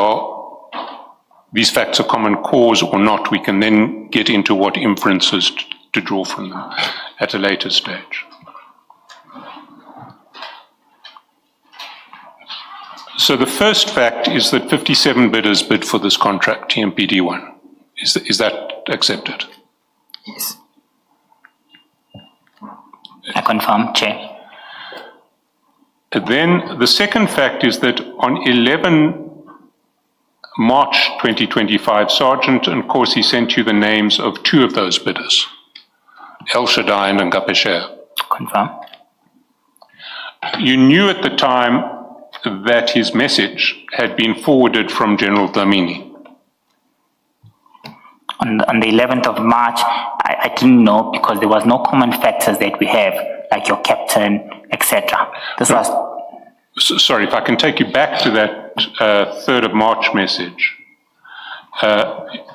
facts are common cause or not. We can then get into what inferences to draw from them at a later stage. So the first fact is that 57 bidders bid for this contract, TMPD1. Is that accepted? Yes. I confirm, Chair. Then the second fact is that on 11 March 2025, Sergeant Nkosi sent you the names of 2 of those bidders, El Shaddai and Ngapesheya. Confirm. You knew at the time that his message had been forwarded from General Dlamini. On the 11th of March, I didn't know because there was no common factors that we have, like your captain, etc. This was... Sorry, if I can take you back to that 3rd of March message.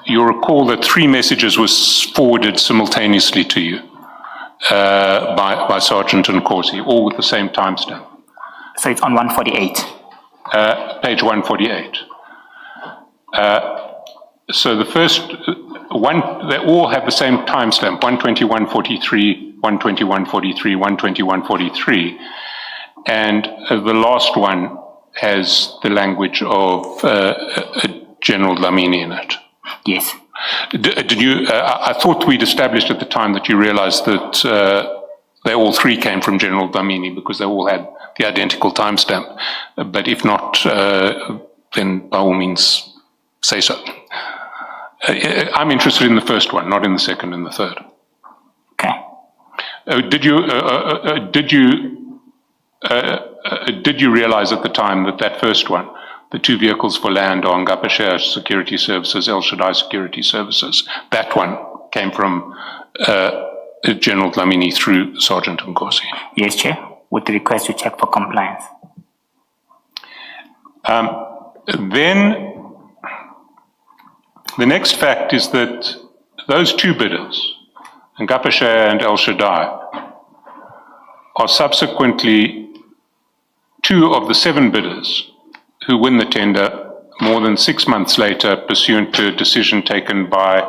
You'll recall that 3 messages were forwarded simultaneously to you by Sergeant Nkosi, all with the same timestamp. So it's on 148. Page 148. So the first one, they all have the same timestamp, 121.43, 121.43, 121.43. And the last one has the language of General Dlamini in it. Yes. Did you, I thought we'd established at the time that you realized that they all 3 came from General Dlamini because they all had the identical timestamp. But if not, then by all means, say so. I'm interested in the first one, not in the second and the third. Okay. Did you realize at the time that first one, the 2 vehicles for land on Ngapesheya Security Services, El Shaddai Security Services, that one came from General Dlamini through Sergeant Nkosi? Yes, Chair. with the request to check for compliance. Then the next fact is that those two bidders, Ngapeshaya and El Shaddai, are subsequently two of the 7 bidders who win the tender more than 6 months later, pursuant to a decision taken by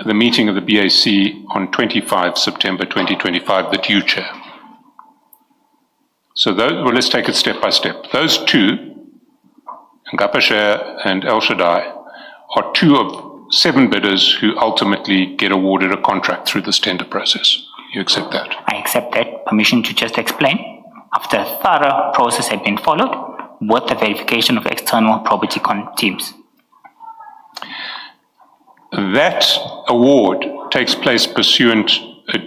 the meeting of the BAC on 25 September 2025 that you chair. So let's take it step by step. Those two, Ngapeshaya and El Shaddai, are 2 of 7 bidders who ultimately get awarded a contract through this tender process. You accept that? I accept that. Permission to just explain. After a thorough process had been followed with the verification of external probity teams. That award takes place pursuant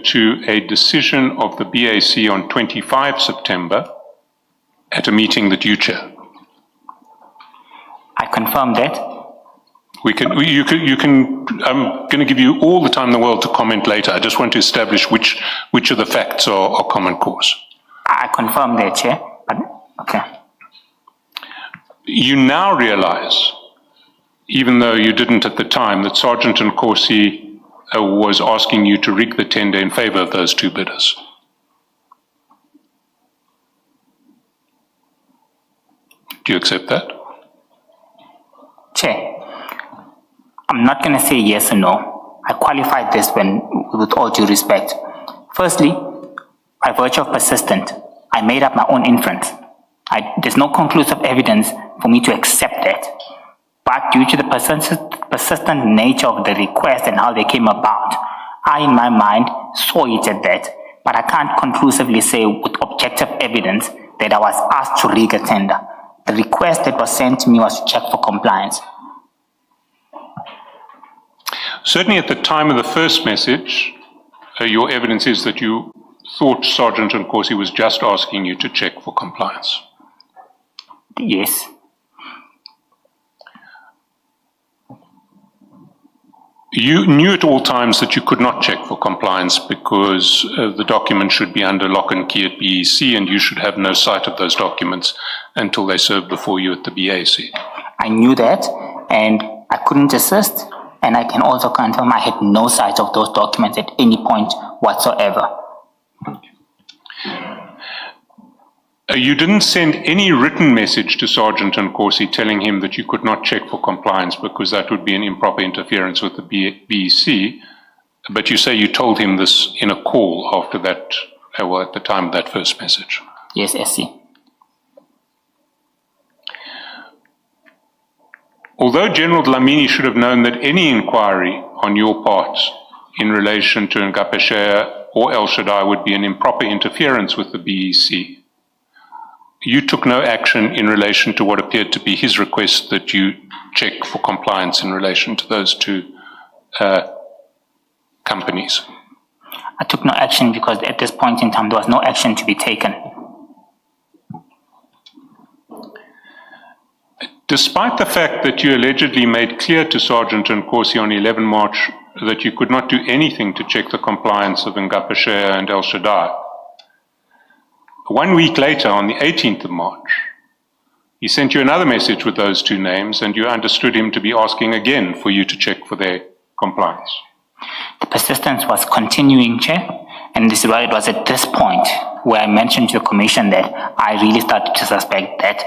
to a decision of the BAC on 25 September at a meeting that you chair. I confirm that. I'm going to give you all the time in the world to comment later. I just want to establish which of the facts are common cause. I confirm that, Chair, but okay. You now realize, even though you didn't at the time, that Sergeant Nkosi was asking you to rig the tender in favor of those 2 bidders. Do you accept that? Chair, I'm not going to say yes or no. I qualified this with all due respect. Firstly, by virtue of persistent, I made up my own inference. There's no conclusive evidence for me to accept that. But due to the persistent nature of the request and how they came about, I, in my mind, saw it at that. But I can't conclusively say with objective evidence that I was asked to rig a tender. The request that was sent to me was to check for compliance. Certainly at the time of the first message, your evidence is that you thought Sergeant Nkosi was just asking you to check for compliance. Yes. You knew at all times that you could not check for compliance because the document should be under lock and key at BEC and you should have no sight of those documents until they serve before you at the BAC. I knew that and I couldn't assist, and I can also confirm I had no sight of those documents at any point whatsoever. You didn't send any written message to Sergeant Nkosi telling him that you could not check for compliance because that would be an improper interference with the BEC, but you say you told him this in a call after that, well, at the time of that first message. Yes, SC. Although General Dlamini should have known that any inquiry on your part in relation to Ngapeshaya or El Shaddai would be an improper interference with the BEC, you took no action in relation to what appeared to be his request that you check for compliance in relation to those 2 companies. I took no action because at this point in time there was no action to be taken. Despite the fact that you allegedly made clear to Sergeant Nkosi on 11 March that you could not do anything to check the compliance of Ngapeshaya and El Shaddai, 1 week later, on the 18th of March, he sent you another message with those 2 names and you understood him to be asking again for you to check for their compliance. The persistence was continuing, Chair, and this is why it was at this point where I mentioned to the Commission that I really started to suspect that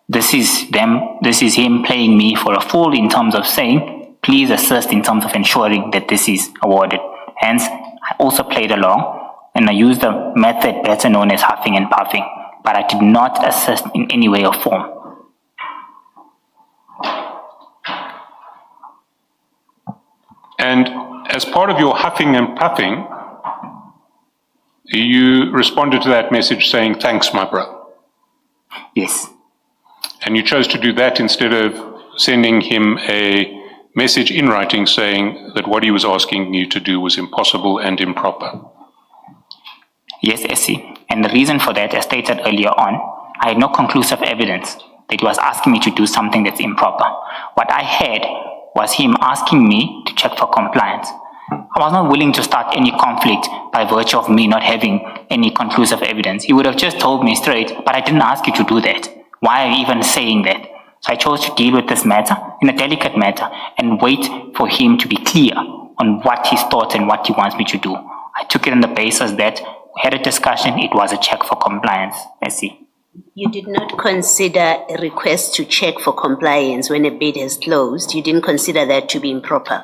this is him playing me for a fool in terms of saying, please assist in terms of ensuring that this is awarded. Hence, I also played along and I used the method better known as huffing and puffing, but I did not assist in any way or form. And as part of your huffing and puffing, you responded to that message saying, thanks, my bro. Yes. And you chose to do that instead of sending him a message in writing saying that what he was asking you to do was impossible and improper. Yes, SC. And the reason for that, as stated earlier on, I had no conclusive evidence that he was asking me to do something that's improper. What I had was him asking me to check for compliance. I was not willing to start any conflict by virtue of me not having any conclusive evidence. He would have just told me straight, but I didn't ask you to do that. Why are you even saying that? So I chose to deal with this matter in a delicate matter and wait for him to be clear on what his thoughts and what he wants me to do. I took it on the basis that we had a discussion, it was a check for compliance. Let's see. You did not consider a request to check for compliance when a bid has closed. You didn't consider that to be improper,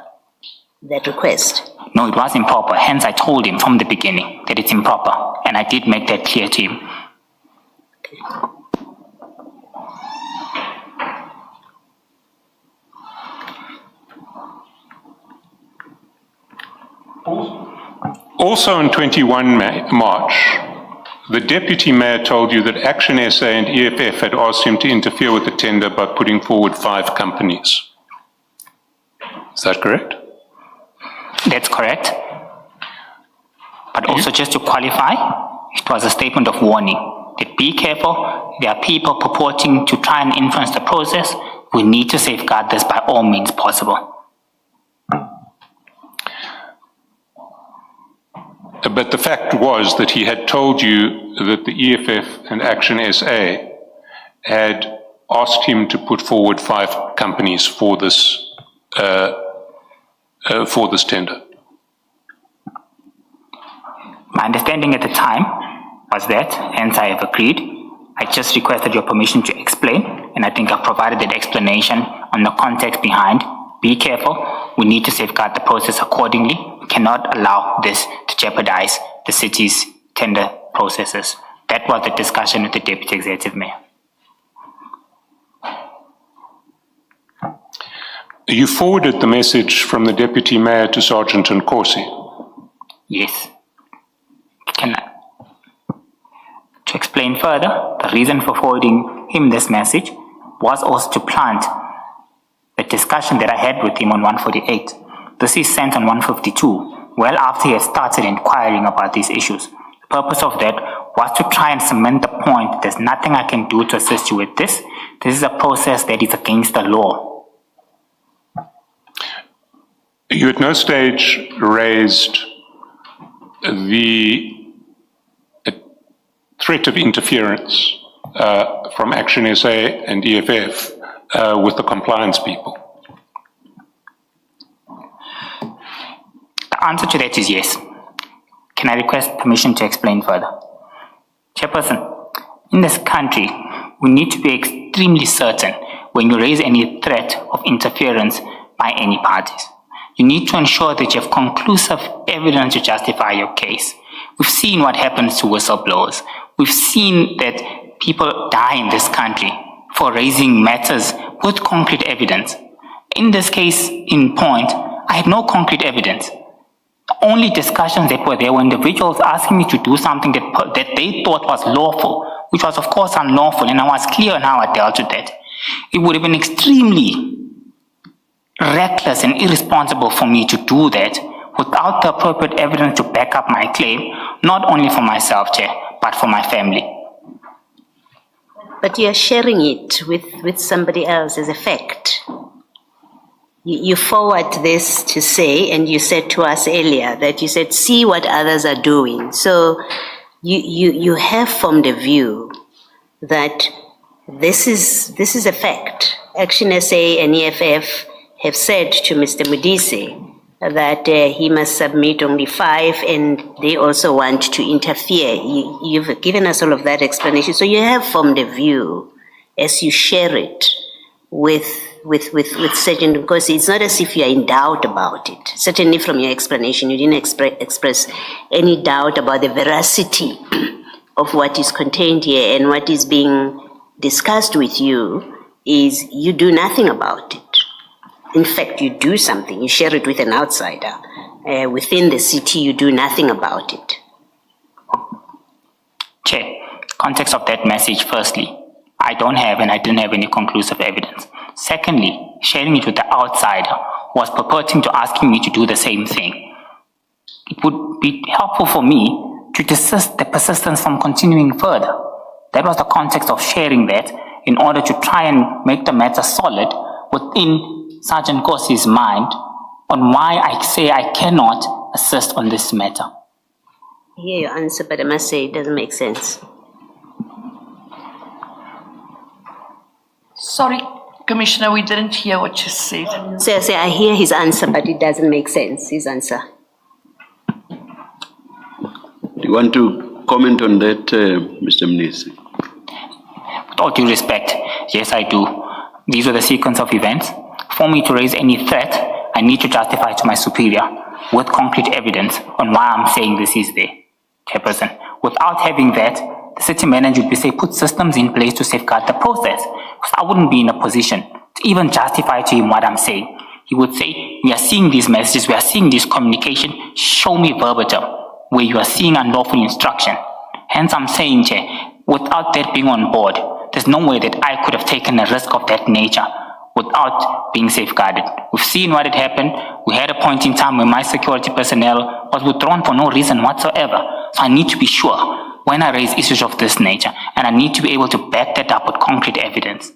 that request? No, it was improper. Hence, I told him from the beginning that it's improper. And I did make that clear to him. Okay. Also on 21 March, the Deputy Mayor told you that Action SA and EFF had asked him to interfere with the tender by putting forward 5 companies. Is that correct? That's correct. But also just to qualify, it was a statement of warning that be careful, there are people purporting to try and influence the process. We need to safeguard this by all means possible. But the fact was that he had told you that the EFF and Action SA had asked him to put forward 5 companies for this tender. My understanding at the time was that, hence I have agreed. I just requested your permission to explain, and I think I've provided that explanation on the context behind. Be careful, we need to safeguard the process accordingly. We cannot allow this to jeopardize the city's tender processes. That was the discussion with the Deputy Executive Mayor. You forwarded the message from the Deputy Mayor to Sergeant Nkosi. Yes. To explain further, the reason for forwarding him this message was also to plant the discussion that I had with him on 148. This is sent on 152, well after he had started inquiring about these issues. The purpose of that was to try and cement the point that there's nothing I can do to assist you with this. This is a process that is against the law. You at no stage raised the threat of interference from Action SA and EFF with the compliance people. The answer to that is yes. Can I request permission to explain further? Chairperson, in this country, we need to be extremely certain when you raise any threat of interference by any parties. You need to ensure that you have conclusive evidence to justify your case. We've seen what happens to whistleblowers. We've seen that people die in this country for raising matters with concrete evidence. In this case, in point, I had no concrete evidence. The only discussions that were there were individuals asking me to do something that they thought was lawful, which was of course unlawful, and I was clear on how I dealt with that. It would have been extremely reckless and irresponsible for me to do that without the appropriate evidence to back up my claim, not only for myself, Chair, but for my family. But you are sharing it with somebody else as a fact. You forward this to say, and you said to us earlier that you said, see what others are doing. So you have formed a view that this is a fact. Action SA and EFF have said to Mr. Mnisi that he must submit only 5, and they also want to interfere. You've given us all of that explanation. So you have formed a view as you share it with Sergeant Nkosi. It's not as if you are in doubt about it. Certainly from your explanation, you didn't express any doubt about the veracity of what is contained here, and what is being discussed with you is you do nothing about it. In fact, you do something, you share it with an outsider. Within the city, you do nothing about it. Chair, context of that message, firstly, I don't have and I didn't have any conclusive evidence. Secondly, sharing it with the outsider was purporting to asking me to do the same thing. It would be helpful for me to desist the persistence from continuing further. That was the context of sharing that in order to try and make the matter solid within Sergeant Nkosi's mind on why I say I cannot assist on this matter. I hear your answer, but I must say it doesn't make sense. Sorry, Commissioner, we didn't hear what you said. So I say I hear his answer, but it doesn't make sense, his answer. Do you want to comment on that, Mr. Mnisi? With all due respect, yes, I do. These were the sequence of events. For me to raise any threat, I need to justify to my superior with concrete evidence on why I'm saying this is there, Chairperson. Without having that, the city manager would be saying, put systems in place to safeguard the process. Because I wouldn't be in a position to even justify to him what I'm saying. He would say, we are seeing these messages, we are seeing this communication, show me verbatim where you are seeing unlawful instruction. Hence I'm saying, Chair, without that being on board, there's no way that I could have taken a risk of that nature without being safeguarded. We've seen what had happened. We had a point in time where my security personnel was withdrawn for no reason whatsoever. So I need to be sure when I raise issues of this nature, and I need to be able to back that up with concrete evidence.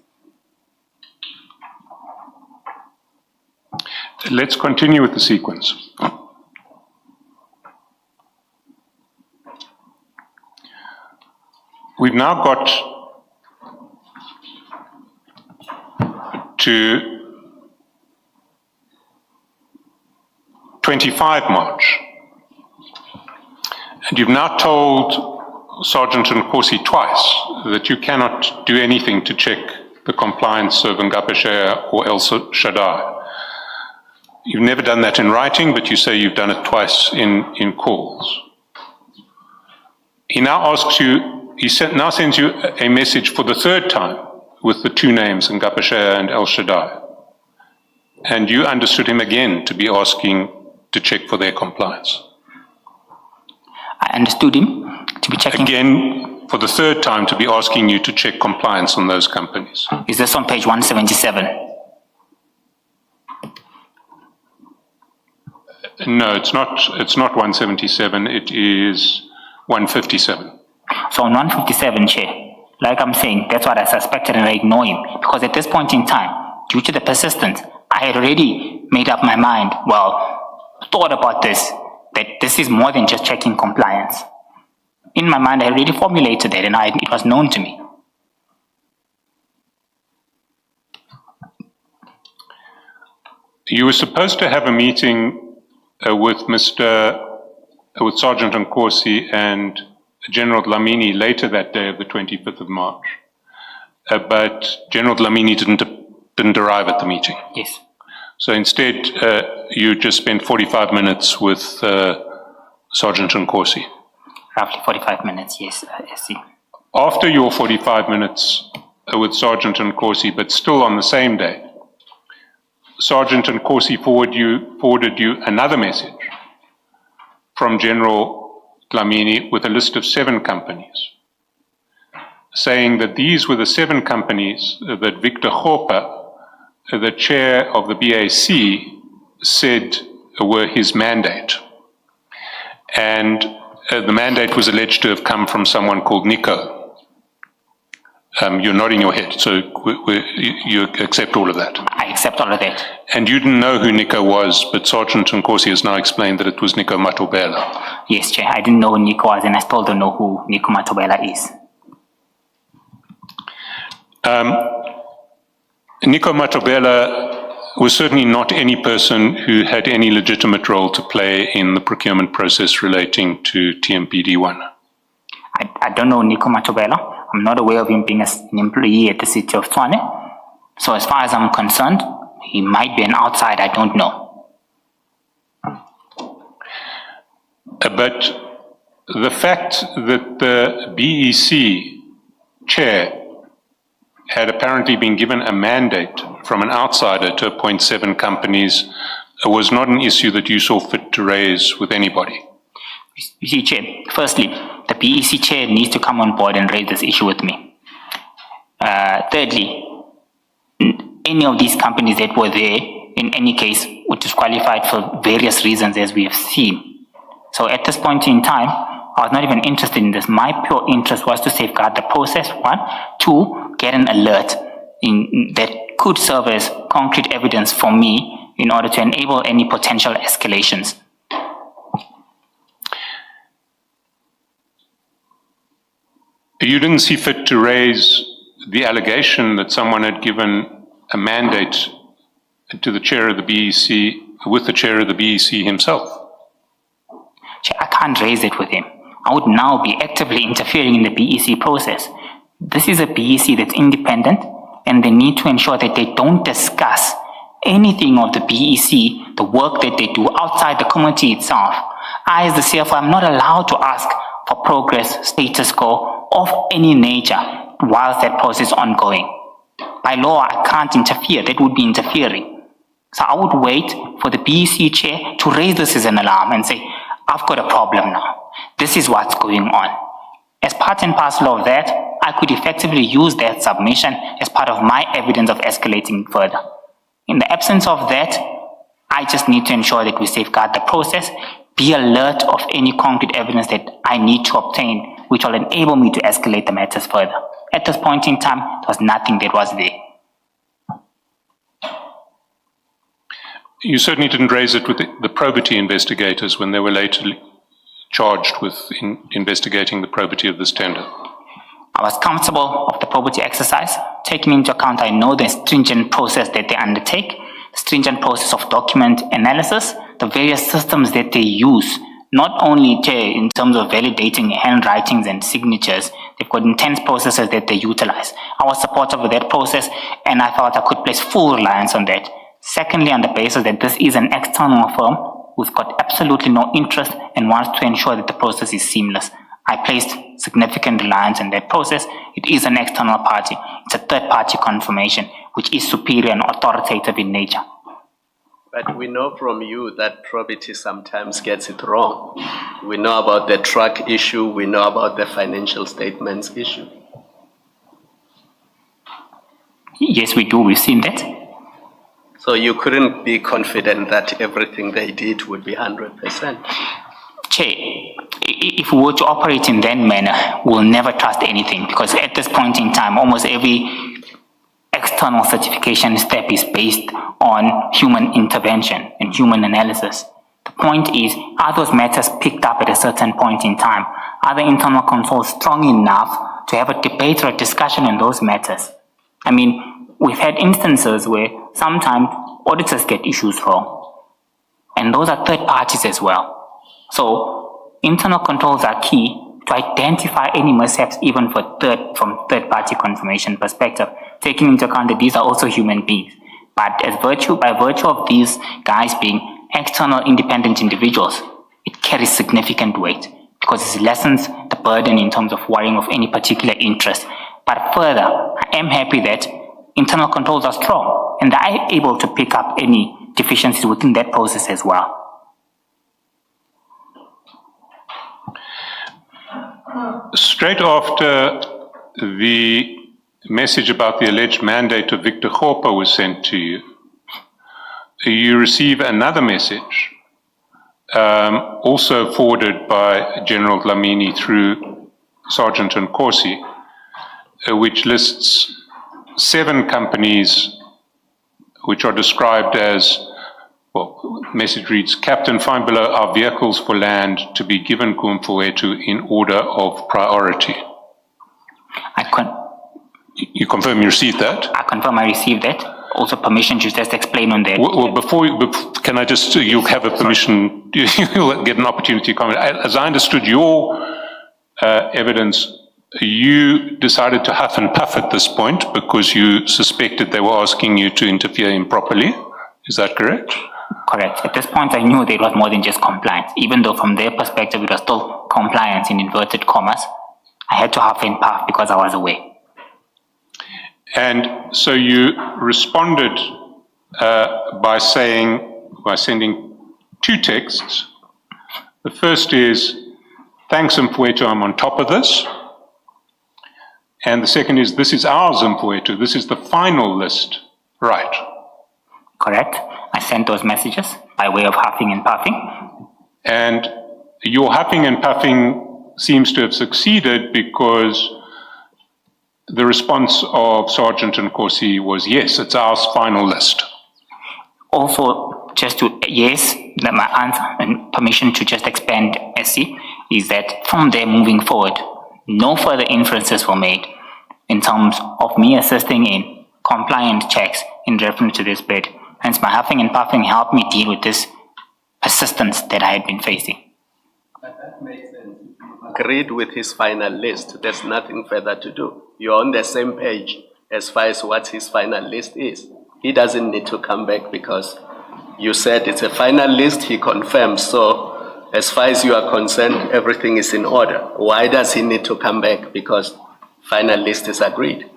Let's continue with the sequence. We've now got to 25 March. And you've now told Sergeant Nkosi twice that you cannot do anything to check the compliance of Ngapesheya or El Shaddai. You've never done that in writing, but you say you've done it twice in calls. He now asks you, now sends you a message for the third time with the two names, Ngapesheya and El Shaddai. And you understood him again to be asking to check for their compliance. I understood him to be checking. Again, for the third time, to be asking you to check compliance on those companies. Is this on page 177? No, it's not 177, it is 157. So on 157, Chair, like I'm saying, that's what I suspected and I ignore him. Because at this point in time, due to the persistence, I had already made up my mind, thought about this, that this is more than just checking compliance. In my mind, I already formulated that and it was known to me. You were supposed to have a meeting with Sergeant Nkosi and General Dlamini later that day of the 25th of March. But General Dlamini didn't arrive at the meeting. Yes. So instead, you just spent 45 minutes with Sergeant Nkosi. Roughly 45 minutes, yes, I see. After your 45 minutes with Sergeant Nkosi, but still on the same day, Sergeant Nkosi forwarded you another message from General Dlamini with a list of 7 companies, saying that these were the 7 companies that Victor Khopa, the chair of the BAC, said were his mandate. And the mandate was alleged to have come from someone called Nico. You're nodding your head, so you accept all of that? I accept all of that. And you didn't know who Nico was, but Sergeant Nkosi has now explained that it was Nico Matobela. Yes, Chair, I didn't know who Nico was, and I still don't know who Nico Matobela is. Nico Matobela was certainly not any person who had any legitimate role to play in the procurement process relating to TMPD1. I don't know Nico Matobela. I'm not aware of him being an employee at the City of Tshwane. So as far as I'm concerned, he might be an outsider, I don't know. But the fact that the BEC chair had apparently been given a mandate from an outsider to appoint 7 companies was not an issue that you saw fit to raise with anybody. You see, Chair, firstly, the BEC chair needs to come on board and raise this issue with me. Thirdly, any of these companies that were there, in any case, were disqualified for various reasons, as we have seen. So at this point in time, I was not even interested in this. My pure interest was to safeguard the process, 1. 2, get an alert that could serve as concrete evidence for me, in order to enable any potential escalations. You didn't see fit to raise the allegation that someone had given a mandate to the chair of the BEC, with the chair of the BEC himself? Chair, I can't raise it with him. I would now be actively interfering in the BEC process. This is a BEC that's independent, and they need to ensure that they don't discuss anything of the BEC, the work that they do outside the committee itself. I, as the CFO, I'm not allowed to ask for progress, status quo, of any nature whilst that process is ongoing. By law, I can't interfere. That would be interfering. So I would wait for the BEC chair to raise this as an alarm and say, I've got a problem now. This is what's going on. As part and parcel of that, I could effectively use that submission as part of my evidence of escalating further. In the absence of that, I just need to ensure that we safeguard the process, be alert of any concrete evidence that I need to obtain, which will enable me to escalate the matters further. At this point in time, there was nothing that was there. You certainly didn't raise it with the probity investigators when they were later charged with investigating the probity of this tender. I was comfortable of the probity exercise, taking into account I know the stringent process that they undertake, the stringent process of document analysis, the various systems that they use, not only in terms of validating handwritings and signatures. They've got intense processes that they utilize. I was supportive of that process, and I thought I could place full reliance on that. Secondly, on the basis that this is an external firm who's got absolutely no interest and wants to ensure that the process is seamless. I placed significant reliance on that process. It is an external party. It's a third-party confirmation, which is superior and authoritative in nature. But we know from you that probity sometimes gets it wrong. We know about the truck issue. We know about the financial statements issue. Yes, we do. We've seen that. So you couldn't be confident that everything they did would be 100%. Chair, if we were to operate in that manner, we'll never trust anything, because at this point in time, almost every external certification step is based on human intervention and human analysis. The point is, are those matters picked up at a certain point in time? Are the internal controls strong enough to have a debate or a discussion on those matters? I mean, we've had instances where sometimes auditors get issues wrong, and those are third parties as well. So internal controls are key to identify any mishaps, even from third-party confirmation perspective, taking into account that these are also human beings. But by virtue of these guys being external independent individuals, it carries significant weight because it lessens the burden in terms of worrying of any particular interest. But further, I am happy that internal controls are strong and they are able to pick up any deficiencies within that process as well. Straight after the message about the alleged mandate of Victor Khopa was sent to you, you receive another message, also forwarded by General Dlamini through Sergeant Nkosi, which lists 7 companies which are described as, well, message reads, Captain, find below our vehicles for land to be given Kumfuetu in order of priority. You confirm you received that? I confirm I received that. Also permission to just explain on that. Well, can I just, you have a permission, you'll get an opportunity to comment. As I understood your evidence, you decided to huff and puff at this point because you suspected they were asking you to interfere improperly. Is that correct? Correct. At this point, I knew that it was more than just compliance. Even though from their perspective, it was still compliance in inverted commas, I had to huff and puff because I was aware. And so you responded by sending 2 texts. The first is, thanks Mfowethu, I'm on top of this. And the second is, this is ours Mfowethu, this is the final list. Right. Correct. I sent those messages by way of huffing and puffing. And your huffing and puffing seems to have succeeded because the response of Sergeant Nkosi was, yes, it's our final list. Also, just to, yes, that my answer and permission to just expand SC is that from there moving forward, no further inferences were made in terms of me assisting in compliant checks in reference to this bid. Hence, my huffing and puffing helped me deal with this assistance that I had been facing. But that makes sense. Agreed with his final list. There's nothing further to do. You're on the same page as far as what his final list is. He doesn't need to come back because you said it's a final list, he confirms. So as far as you are concerned, everything is in order. Why does he need to come back? Because final list is agreed.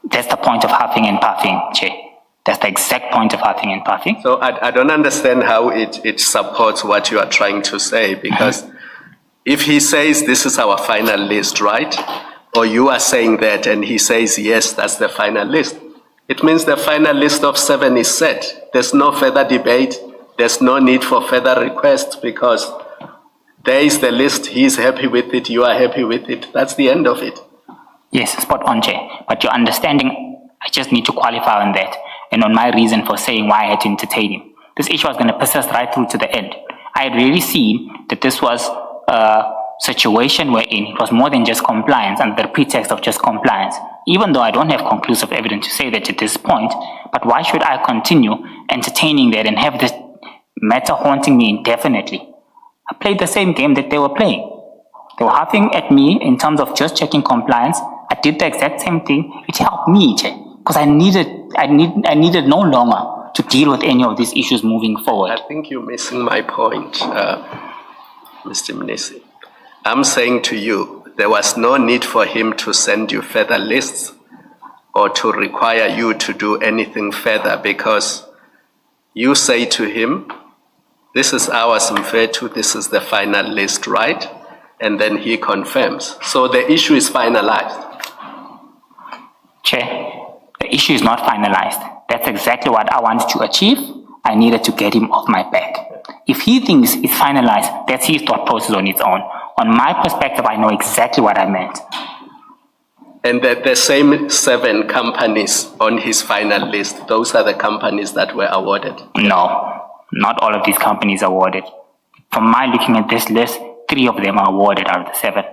That's the point of huffing and puffing, Chair. That's the exact point of huffing and puffing. So I don't understand how it supports what you are trying to say, because if he says this is our final list, right? Or you are saying that and he says, yes, that's the final list. It means the final list of 7 is set. There's no further debate. There's no need for further requests because there is the list. He's happy with it. You are happy with it. That's the end of it. Yes, spot on, Chair. But your understanding, I just need to qualify on that and on my reason for saying why I had to entertain him. This issue was going to persist right through to the end. I had really seen that this was a situation wherein it was more than just compliance under the pretext of just compliance. Even though I don't have conclusive evidence to say that at this point, but why should I continue entertaining that and have this matter haunting me indefinitely? I played the same game that they were playing. They were huffing at me in terms of just checking compliance. I did the exact same thing. It helped me, because I needed no longer to deal with any of these issues moving forward. I think you're missing my point, Mr. Mnisi. I'm saying to you, there was no need for him to send you further lists or to require you to do anything further because you say to him, this is ours, Mfethu, this is the final list, right? And then he confirms. So the issue is finalized. Chair, the issue is not finalized. That's exactly what I wanted to achieve. I needed to get him off my back. If he thinks it's finalized, that's his thought process on its own. On my perspective, I know exactly what I meant. And that the same 7 companies on his final list, those are the companies that were awarded? No, not all of these companies are awarded. From my looking at this list, 3 of them are awarded out of the 7.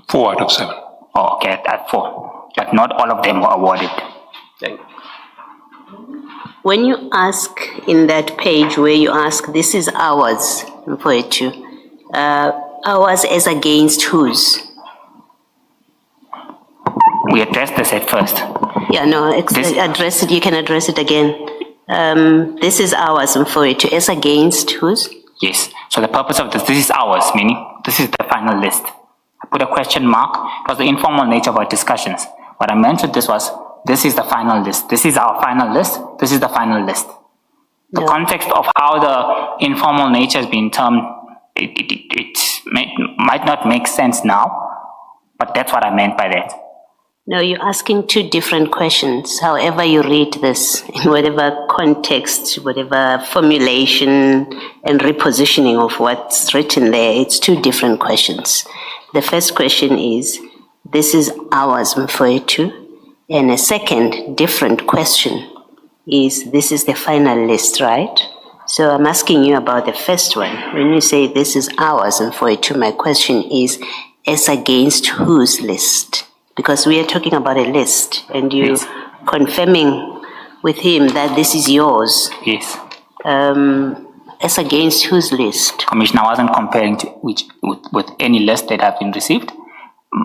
4 out of 7. Oh, okay, that's 4. But not all of them were awarded. Thank you. When you ask in that page where you ask, this is ours, Mfethu, ours as against whose? We addressed this at first. Yeah, no, address it, you can address it again. This is ours, Mfethu, as against whose? Yes, so the purpose of this is ours, meaning this is the final list. I put a question mark. It was the informal nature of our discussions. What I meant with this was, this is the final list. This is our final list. This is the final list. The context of how the informal nature has been termed, it might not make sense now, but that's what I meant by that. No, you're asking 2 different questions. However you read this, in whatever context, whatever formulation and repositioning of what's written there, it's 2 different questions. The first question is, this is ours, Mfethu. And a second different question is, this is the final list, right? So I'm asking you about the first one. When you say this is ours, Mfethu, my question is, as against whose list? Because we are talking about a list, and you're confirming with him that this is yours. Yes. As against whose list? Commissioner, I wasn't comparing to with any list that have been received.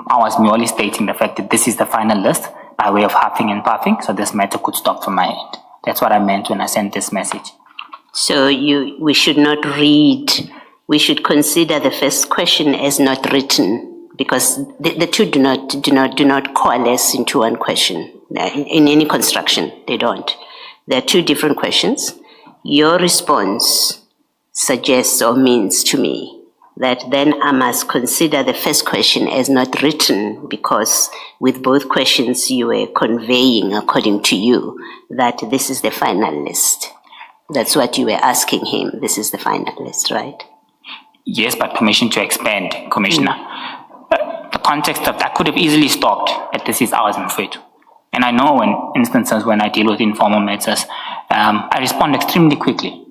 I was merely stating the fact that this is the final list by way of huffing and puffing, so this matter could stop from my end. That's what I meant when I sent this message. So we should not read, we should consider the first question as not written, because the 2 do not coalesce into one question. In any construction, they don't. There are 2 different questions. Your response suggests or means to me that then I must consider the first question as not written, because with both questions you were conveying, according to you, that this is the final list. That's what you were asking him. This is the final list, right? Yes, but permission to expand, Commissioner. The context of that could have easily stopped at this is ours, Mfethu. And I know in instances when I deal with informal matters, I respond extremely quickly.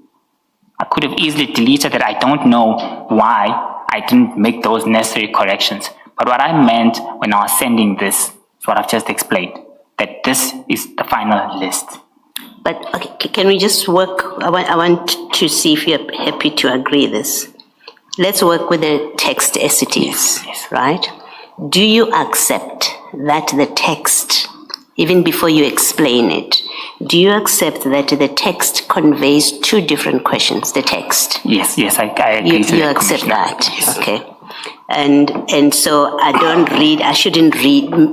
I could have easily deleted it. I don't know why I didn't make those necessary corrections. But what I meant when I was sending this is what I've just explained, that this is the final list. But okay, can we just work? I want to see if you're happy to agree this. Let's work with the text as it is, Yes. right? Do you accept that the text, even before you explain it, do you accept that the text conveys two different questions, the text? Yes, I agree to You that, accept Commissioner. that, Yes. okay. And so I shouldn't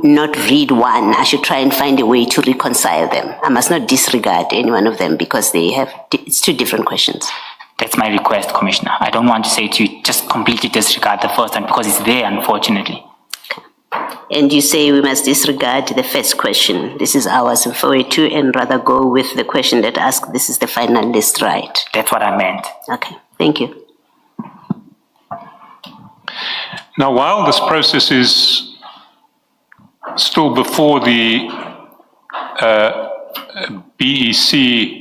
not read one. I should try and find a way to reconcile them. I must not disregard any one of them because it's two different questions. That's my request, Commissioner. I don't want to say to you, just completely disregard the first one because it's there, unfortunately. And you say we must disregard the first question, this is ours and 482, and rather go with the question that asks, this is the final list, right? That's what I meant. Okay, thank you. Now, while this process is still before the BEC,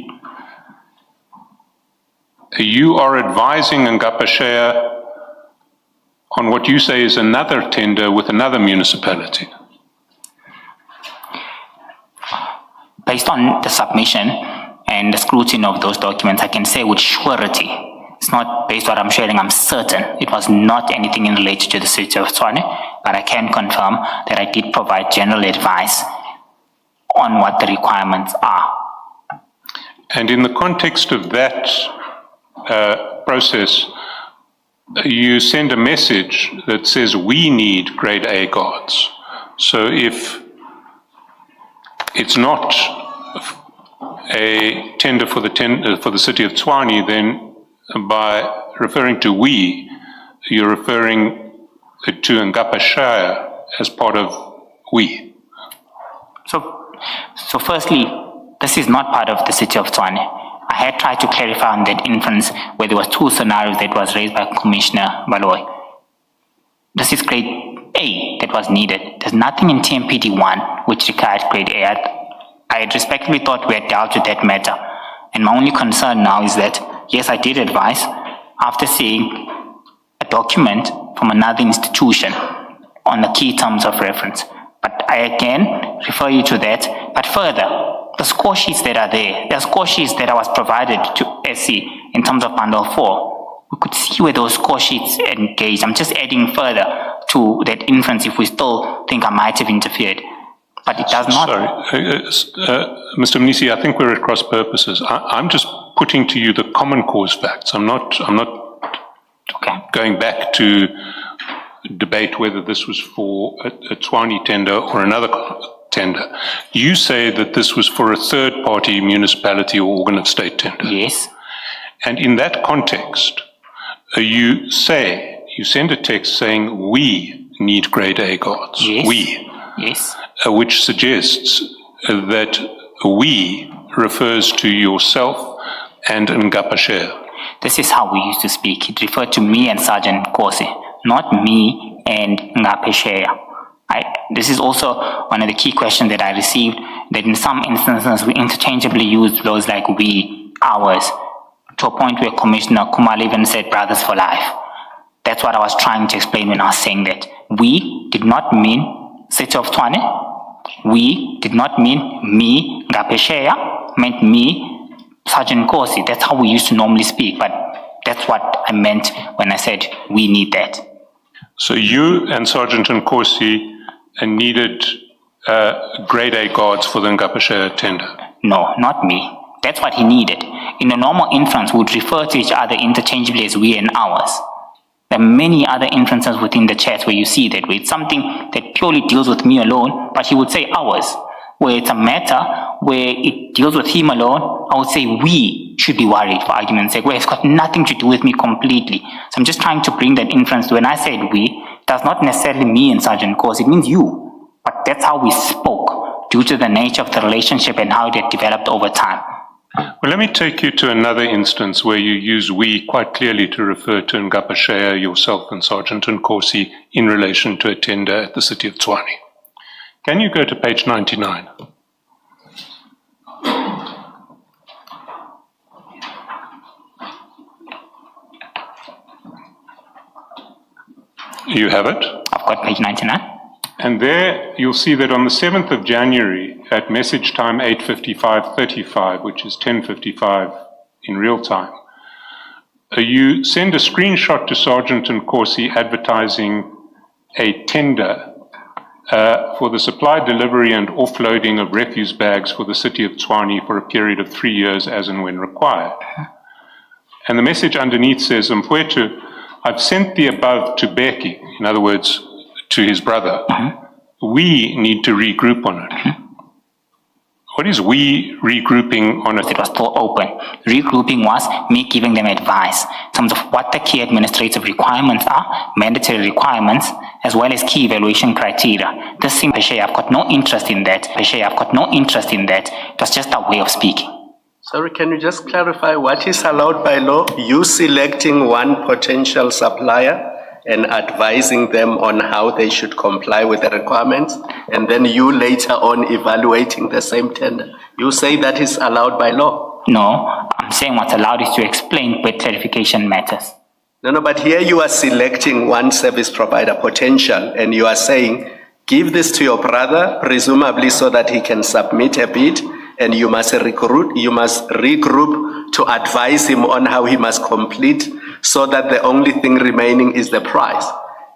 you are advising Ngapasheya on what you say is another tender with another municipality. Based on the submission and the scrutiny of those documents, I can say with surety, it's not based on what I'm sharing, I'm certain it was not anything in relation to the City of Tshwane, but I can confirm that I did provide general advice on what the requirements are. And in the context of that process, you send a message that says we need grade A guards. So if it's not a tender for the City of Tshwane, then by referring to we, you're referring to Ngapasheya as part of we. So firstly, this is not part of the City of Tshwane. I had tried to clarify on that inference where there was two scenarios that was raised by Commissioner Baloy. This is grade A that was needed. There's nothing in TMPD 1 which required grade A. I respectfully thought we had dealt with that matter. And my only concern now is that, yes, I did advise after seeing a document from another institution on the key terms of reference. But I again refer you to that. But further, the score sheets that are there are score sheets that I was provided to SC in terms of bundle 4. We could see where those score sheets engaged. I'm just adding further to that inference if we still think I might have interfered. But it does not. Sorry, Mr. Mnisi, I think we're at cross purposes. I'm just putting to you the common cause facts. I'm not Okay. going back to debate whether this was for a Tshwane tender or another tender. You say that this was for a third-party municipality or organ of state tender. Yes. And in that context, you send a text saying we need grade A guards. Yes. We. Yes. Which suggests that we refers to yourself and Ngapasheya. This is how we used to speak. It referred to me and Sergeant Nkosi, not me and Ngapasheya. This is also one of the key questions that I received, that in some instances we interchangeably used those like we, ours, to a point where Commissioner Kumar even said brothers for life. That's what I was trying to explain when I was saying that. We did not mean City of Tshwane. We did not mean me, Ngapasheya, meant me, Sergeant Nkosi. That's how we used to normally speak, but that's what I meant when I said we need that. So you and Sergeant Nkosi needed grade A guards for the Ngapasheya tender? No, not me. That's what he needed. In a normal inference, we would refer to each other interchangeably as we and ours. There are many other inferences within the chat where you see that, where it's something that purely deals with me alone, but he would say ours. Where it's a matter where it deals with him alone, I would say we should be worried, for argument's sake, where it's got nothing to do with me completely. So I'm just trying to bring that inference to when I said we, it does not necessarily me and Sergeant Nkosi, it means you. But that's how we spoke, due to the nature of the relationship and how it had developed over time. Well, let me take you to another instance where you use we quite clearly to refer to Ngapasheya, yourself and Sergeant Nkosi in relation to a tender at the City of Tshwane. Can you go to page 99? You have it. I've got page 99. And there you'll see that on the 7th of January at message time 8:55:35, which is 10:55 in real time, you send a screenshot to Sergeant Nkosi advertising a tender for the supply, delivery and offloading of refuse bags for the City of Tshwane for a period of 3 years as and when required. And the message underneath says, Mfwethu, I've sent the above to Becky, in other words, to his brother. We need to regroup on it. What is we regrouping on it? It was still open. Regrouping was me giving them advice in terms of what the key administrative requirements are, mandatory requirements, as well as key evaluation criteria. This thing, I've got no interest in that. I've got no interest in that. It was just a way of speaking. Sorry, can you just clarify what is allowed by law? You selecting one potential supplier and advising them on how they should comply with the requirements, and then you later on evaluating the same tender. You say that is allowed by law? No, I'm saying what's allowed is to explain where clarification matters. No, but here you are selecting one service provider potential, and you are saying, give this to your brother, presumably so that he can submit a bid, and you must regroup to advise him on how he must complete, so that the only thing remaining is the price.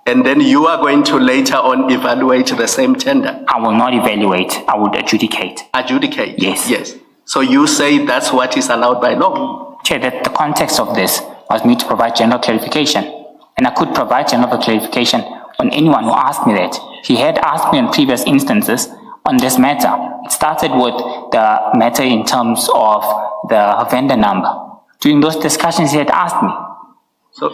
And then you are going to later on evaluate the same tender. I will not evaluate, I would adjudicate. Adjudicate? Yes. Yes. So you say that's what is allowed by law? Chair, that the context of this was me to provide general clarification. And I could provide general clarification on anyone who asked me that. He had asked me in previous instances on this matter. It started with the matter in terms of the vendor number. During those discussions, he had asked me.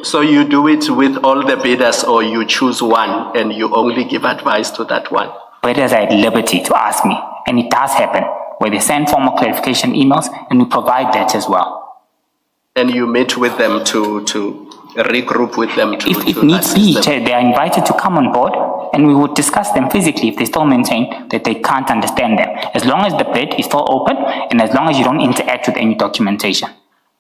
So you do it with all the bidders, or you choose one and you only give advice to that one? Bidders are at liberty to ask me, and it does happen, where they send formal clarification emails, and we provide that as well. And you meet with them to regroup with them to if needs be, they are invited to come on board, and we would discuss them physically if they still maintain that they can't understand them, as long as the bid is still open and as long as you don't interact with any documentation.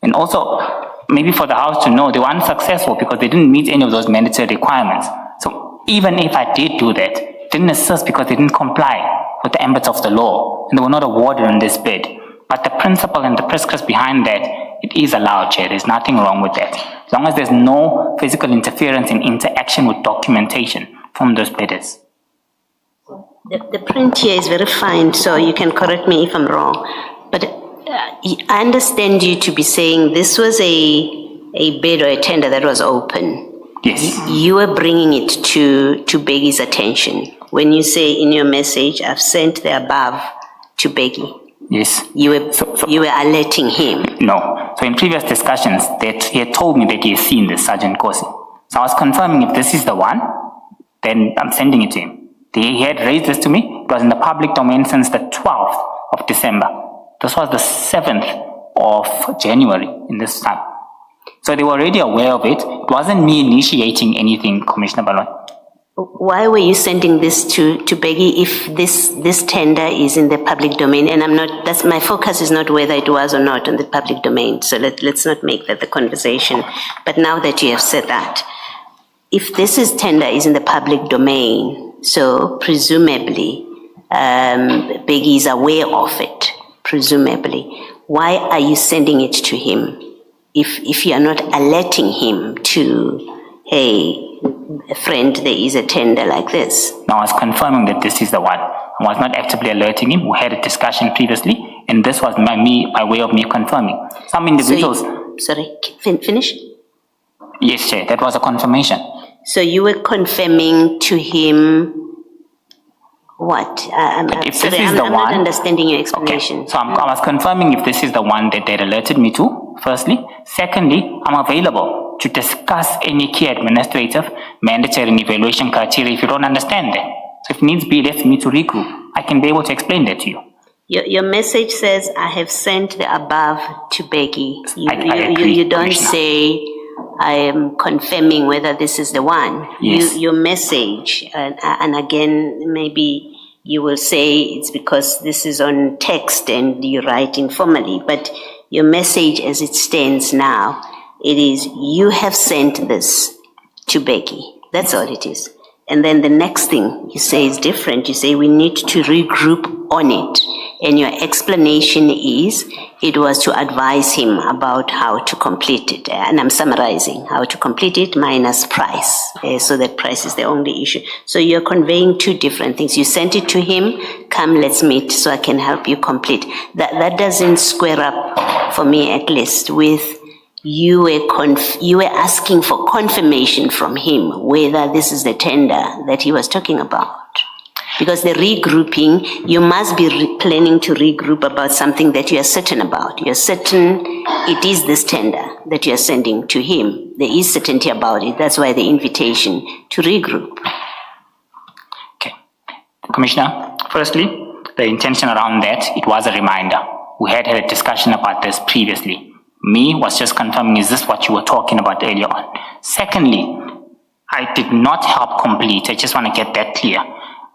And also, maybe for the House to know, they were unsuccessful because they didn't meet any of those mandatory requirements. So even if I did do that, it didn't assist because they didn't comply with the ambits of the law, and they were not awarded on this bid. But the principle and the prescripts behind that, it is allowed, Chair. There's nothing wrong with that. As long as there's no physical interference in interaction with documentation from those bidders. The print here is very fine, so you can correct me if I'm wrong. But I understand you to be saying this was a bid or a tender that was open. Yes. You were bringing it to Beggy's attention. When you say in your message, I've sent the above to Beggy. Yes. You were alerting him. No. So in previous discussions, he had told me that he has seen this, Sergeant Nkosi. So I was confirming if this is the one, then I'm sending it to him. He had raised this to me. It was in the public domain since the 12th of December. This was the 7th of January in this time. So they were already aware of it. It wasn't me initiating anything, Commissioner Ballon. Why were you sending this to Beggy if this tender is in the public domain? And my focus is not whether it was or not in the public domain. So let's not make that the conversation. But now that you have said that, if this tender is in the public domain, so presumably Beggy is aware of it, presumably, why are you sending it to him if you are not alerting him to, hey, friend, there is a tender like this? No, I was confirming that this is the one. I was not actively alerting him. We had a discussion previously, and this was my way of me confirming. Some individuals... Finish? Yes, Chair, that was a confirmation. So you were confirming to him what? I'm not understanding your explanation. Okay. So I was confirming if this is the one that they alerted me to, firstly. Secondly, I'm available to discuss any key administrative, mandatory and evaluation criteria if you don't understand that. So if needs be, let's meet to regroup. I can be able to explain that to you. Your message says, I have sent the above to Beggy. I agree, you don't Commissioner. say, I am confirming whether this is the one. Yes. Your message, and again, maybe you will say it's because this is on text and you write informally, but your message as it stands now, it is, you have sent this to Beggy. That's all it is. And then the next thing you say is different. You say we need to regroup on it. And your explanation is it was to advise him about how to complete it. And I'm summarizing how to complete it minus price. So that price is the only issue. So you're conveying two different things. You sent it to him, come, let's meet so I can help you complete. That doesn't square up, for me at least, with you were asking for confirmation from him whether this is the tender that he was talking about. Because the regrouping, you must be planning to regroup about something that you are certain about. You're certain it is this tender that you're sending to him. There is certainty about it. That's why the invitation to regroup. Okay. Commissioner, firstly, the intention around that, it was a reminder. We had a discussion about this previously. Me was just confirming, is this what you were talking about earlier on? Secondly, I did not help complete. I just want to get that clear.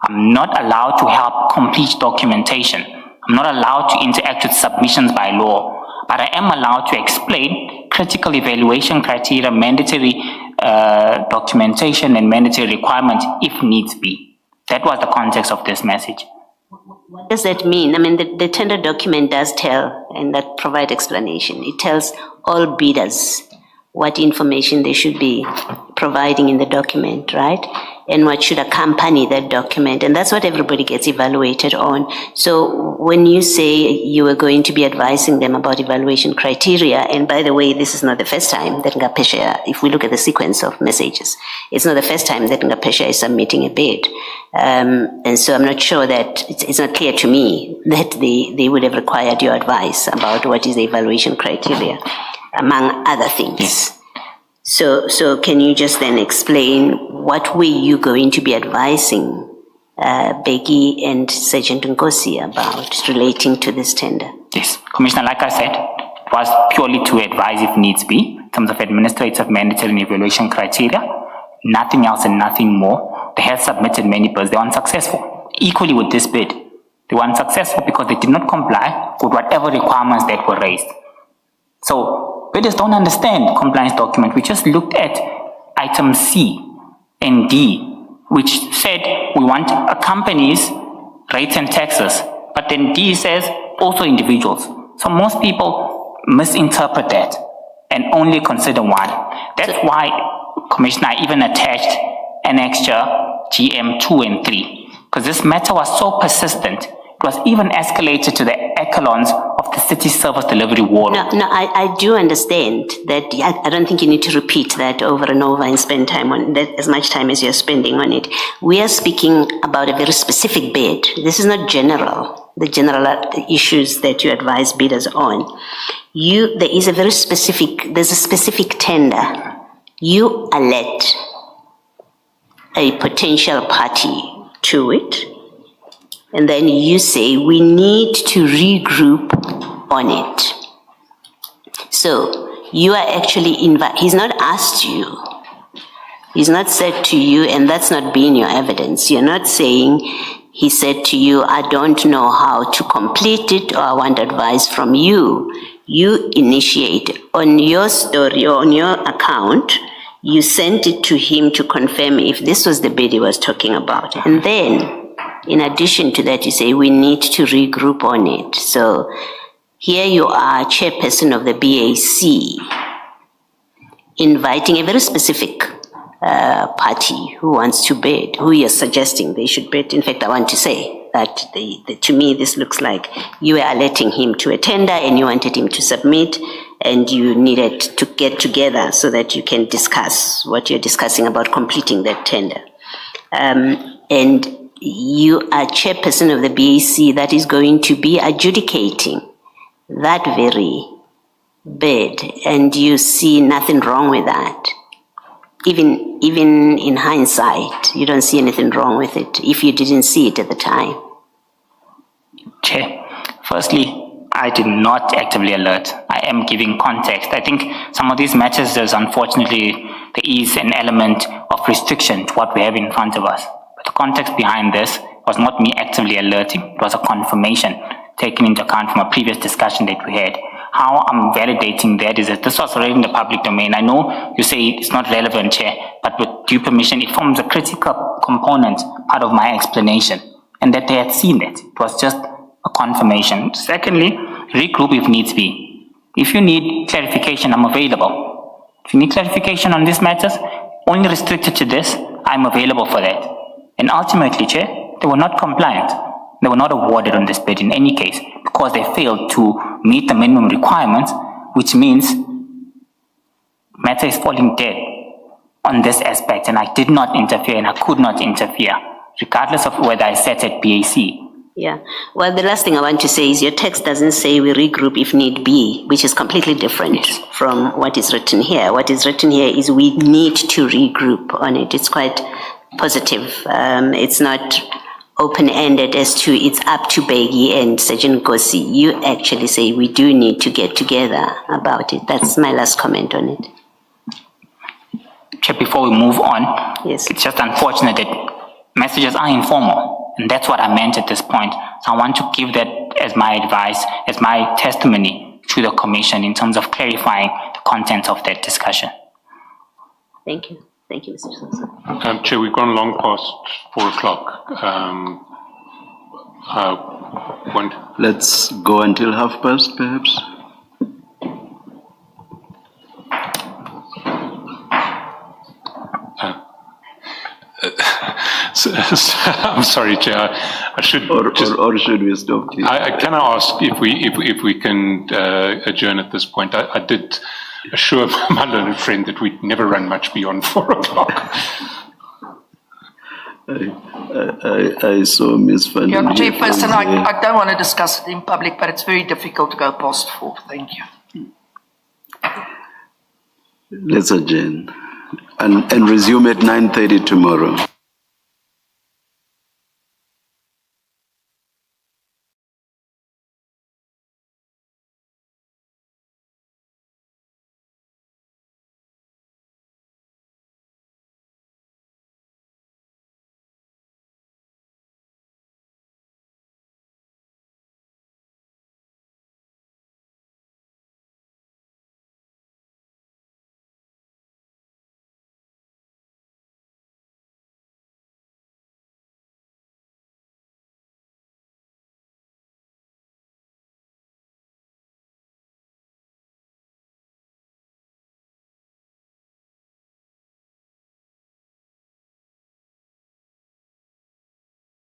I'm not allowed to help complete documentation. I'm not allowed to interact with submissions by law, but I am allowed to explain critical evaluation criteria, mandatory documentation, and mandatory requirements if needs be. That was the context of this message. What does that mean? I mean, the tender document does tell, and that provide explanation. It tells all bidders what information they should be providing in the document, right? And what should accompany that document. And that's what everybody gets evaluated on. So when you say you were going to be advising them about evaluation criteria, and by the way, this is not the first time that Ngapesha, if we look at the sequence of messages, it's not the first time that Ngapesha is submitting a bid. And so I'm not sure that, it's not clear to me that they would have required your advice about what is the evaluation criteria, among other things. Yes. So can you just then explain what were you going to be advising Becky and Sergeant Nkosi about relating to this tender? Yes, Commissioner, like I said, it was purely to advise if needs be, in terms of administrative, mandatory, and evaluation criteria. Nothing else and nothing more. They had submitted many bids, they were unsuccessful. Equally with this bid, they were unsuccessful because they did not comply with whatever requirements that were raised. So, bidders don't understand compliance document. We just looked at item C and D, which said we want companies, rates and taxes, but then D says also individuals. So most people misinterpret that and only consider one. That's why, Commissioner, I even attached annexure GM 2 and 3, because this matter was so persistent, it was even escalated to the echelons of the city service delivery ward. No, I do understand that. I don't think you need to repeat that over and over and spend time on that, as much time as you're spending on it. We are speaking about a very specific bid. This is not general, the general issues that you advise bidders on. There's a specific tender. You alert a potential party to it, and then you say, we need to regroup on it. So you are actually he's not asked you. He's not said to you, and that's not being your evidence. You're not saying, he said to you, I don't know how to complete it, or I want advice from you. You initiate on your story or on your account. You sent it to him to confirm if this was the bid he was talking about. And then, in addition to that, you say, we need to regroup on it. So here you are, chairperson of the BAC, inviting a very specific party who wants to bid, who you're suggesting they should bid. In fact, I want to say that to me, this looks like you were alerting him to a tender and you wanted him to submit, and you needed to get together so that you can discuss what you're discussing about completing that tender. And you are chairperson of the BAC that is going to be adjudicating that very bid, and you see nothing wrong with that. Even in hindsight, you don't see anything wrong with it if you didn't see it at the time. Chair, firstly, I did not actively alert. I am giving context. I think some of these matters, unfortunately, there is an element of restriction to what we have in front of us. But the context behind this was not me actively alerting. It was a confirmation taken into account from a previous discussion that we had. how I'm validating that is that this was already in the public domain. I know you say it's not relevant, Chair, but with due permission, it forms a critical component, part of my explanation, and that they had seen it. It was just a confirmation. Secondly, regroup if needs be. If you need clarification, I'm available. If you need clarification on these matters, only restricted to this, I'm available for that. And ultimately, Chair, they were not compliant. They were not awarded on this bid in any case because they failed to meet the minimum requirements, which means matter is falling dead on this aspect, and I did not interfere and I could not interfere, regardless of whether I sat at BAC. Yeah. Well, the last thing I want to say is your text doesn't say we regroup if need be, which is completely different from what is written here. What is written here is we need to regroup on it. It's quite positive. It's not open-ended as to it's up to Begi and Sergeant Nkosi. You actually say we do need to get together about it. That's my last comment on it. Chair, before we move on, Yes. it's just unfortunate that messages are informal, and that's what I meant at this point. So I want to give that as my advice, as my testimony to the Commission in terms of clarifying the content of that discussion. Thank you. Thank you, Mr. Sosa. Chair, we've gone long past 4 o'clock. Let's go until past, perhaps. I'm sorry, Chair. I should Or should we stop here? Can I ask if we can adjourn at this point? I did assure my learned friend that we'd never run much beyond 4 o'clock. I saw Ms. Fannie. Yeah, Chairperson, I don't want to discuss it in public, but it's very difficult to go past 4. Thank you. Let's adjourn and resume at 9:30 tomorrow.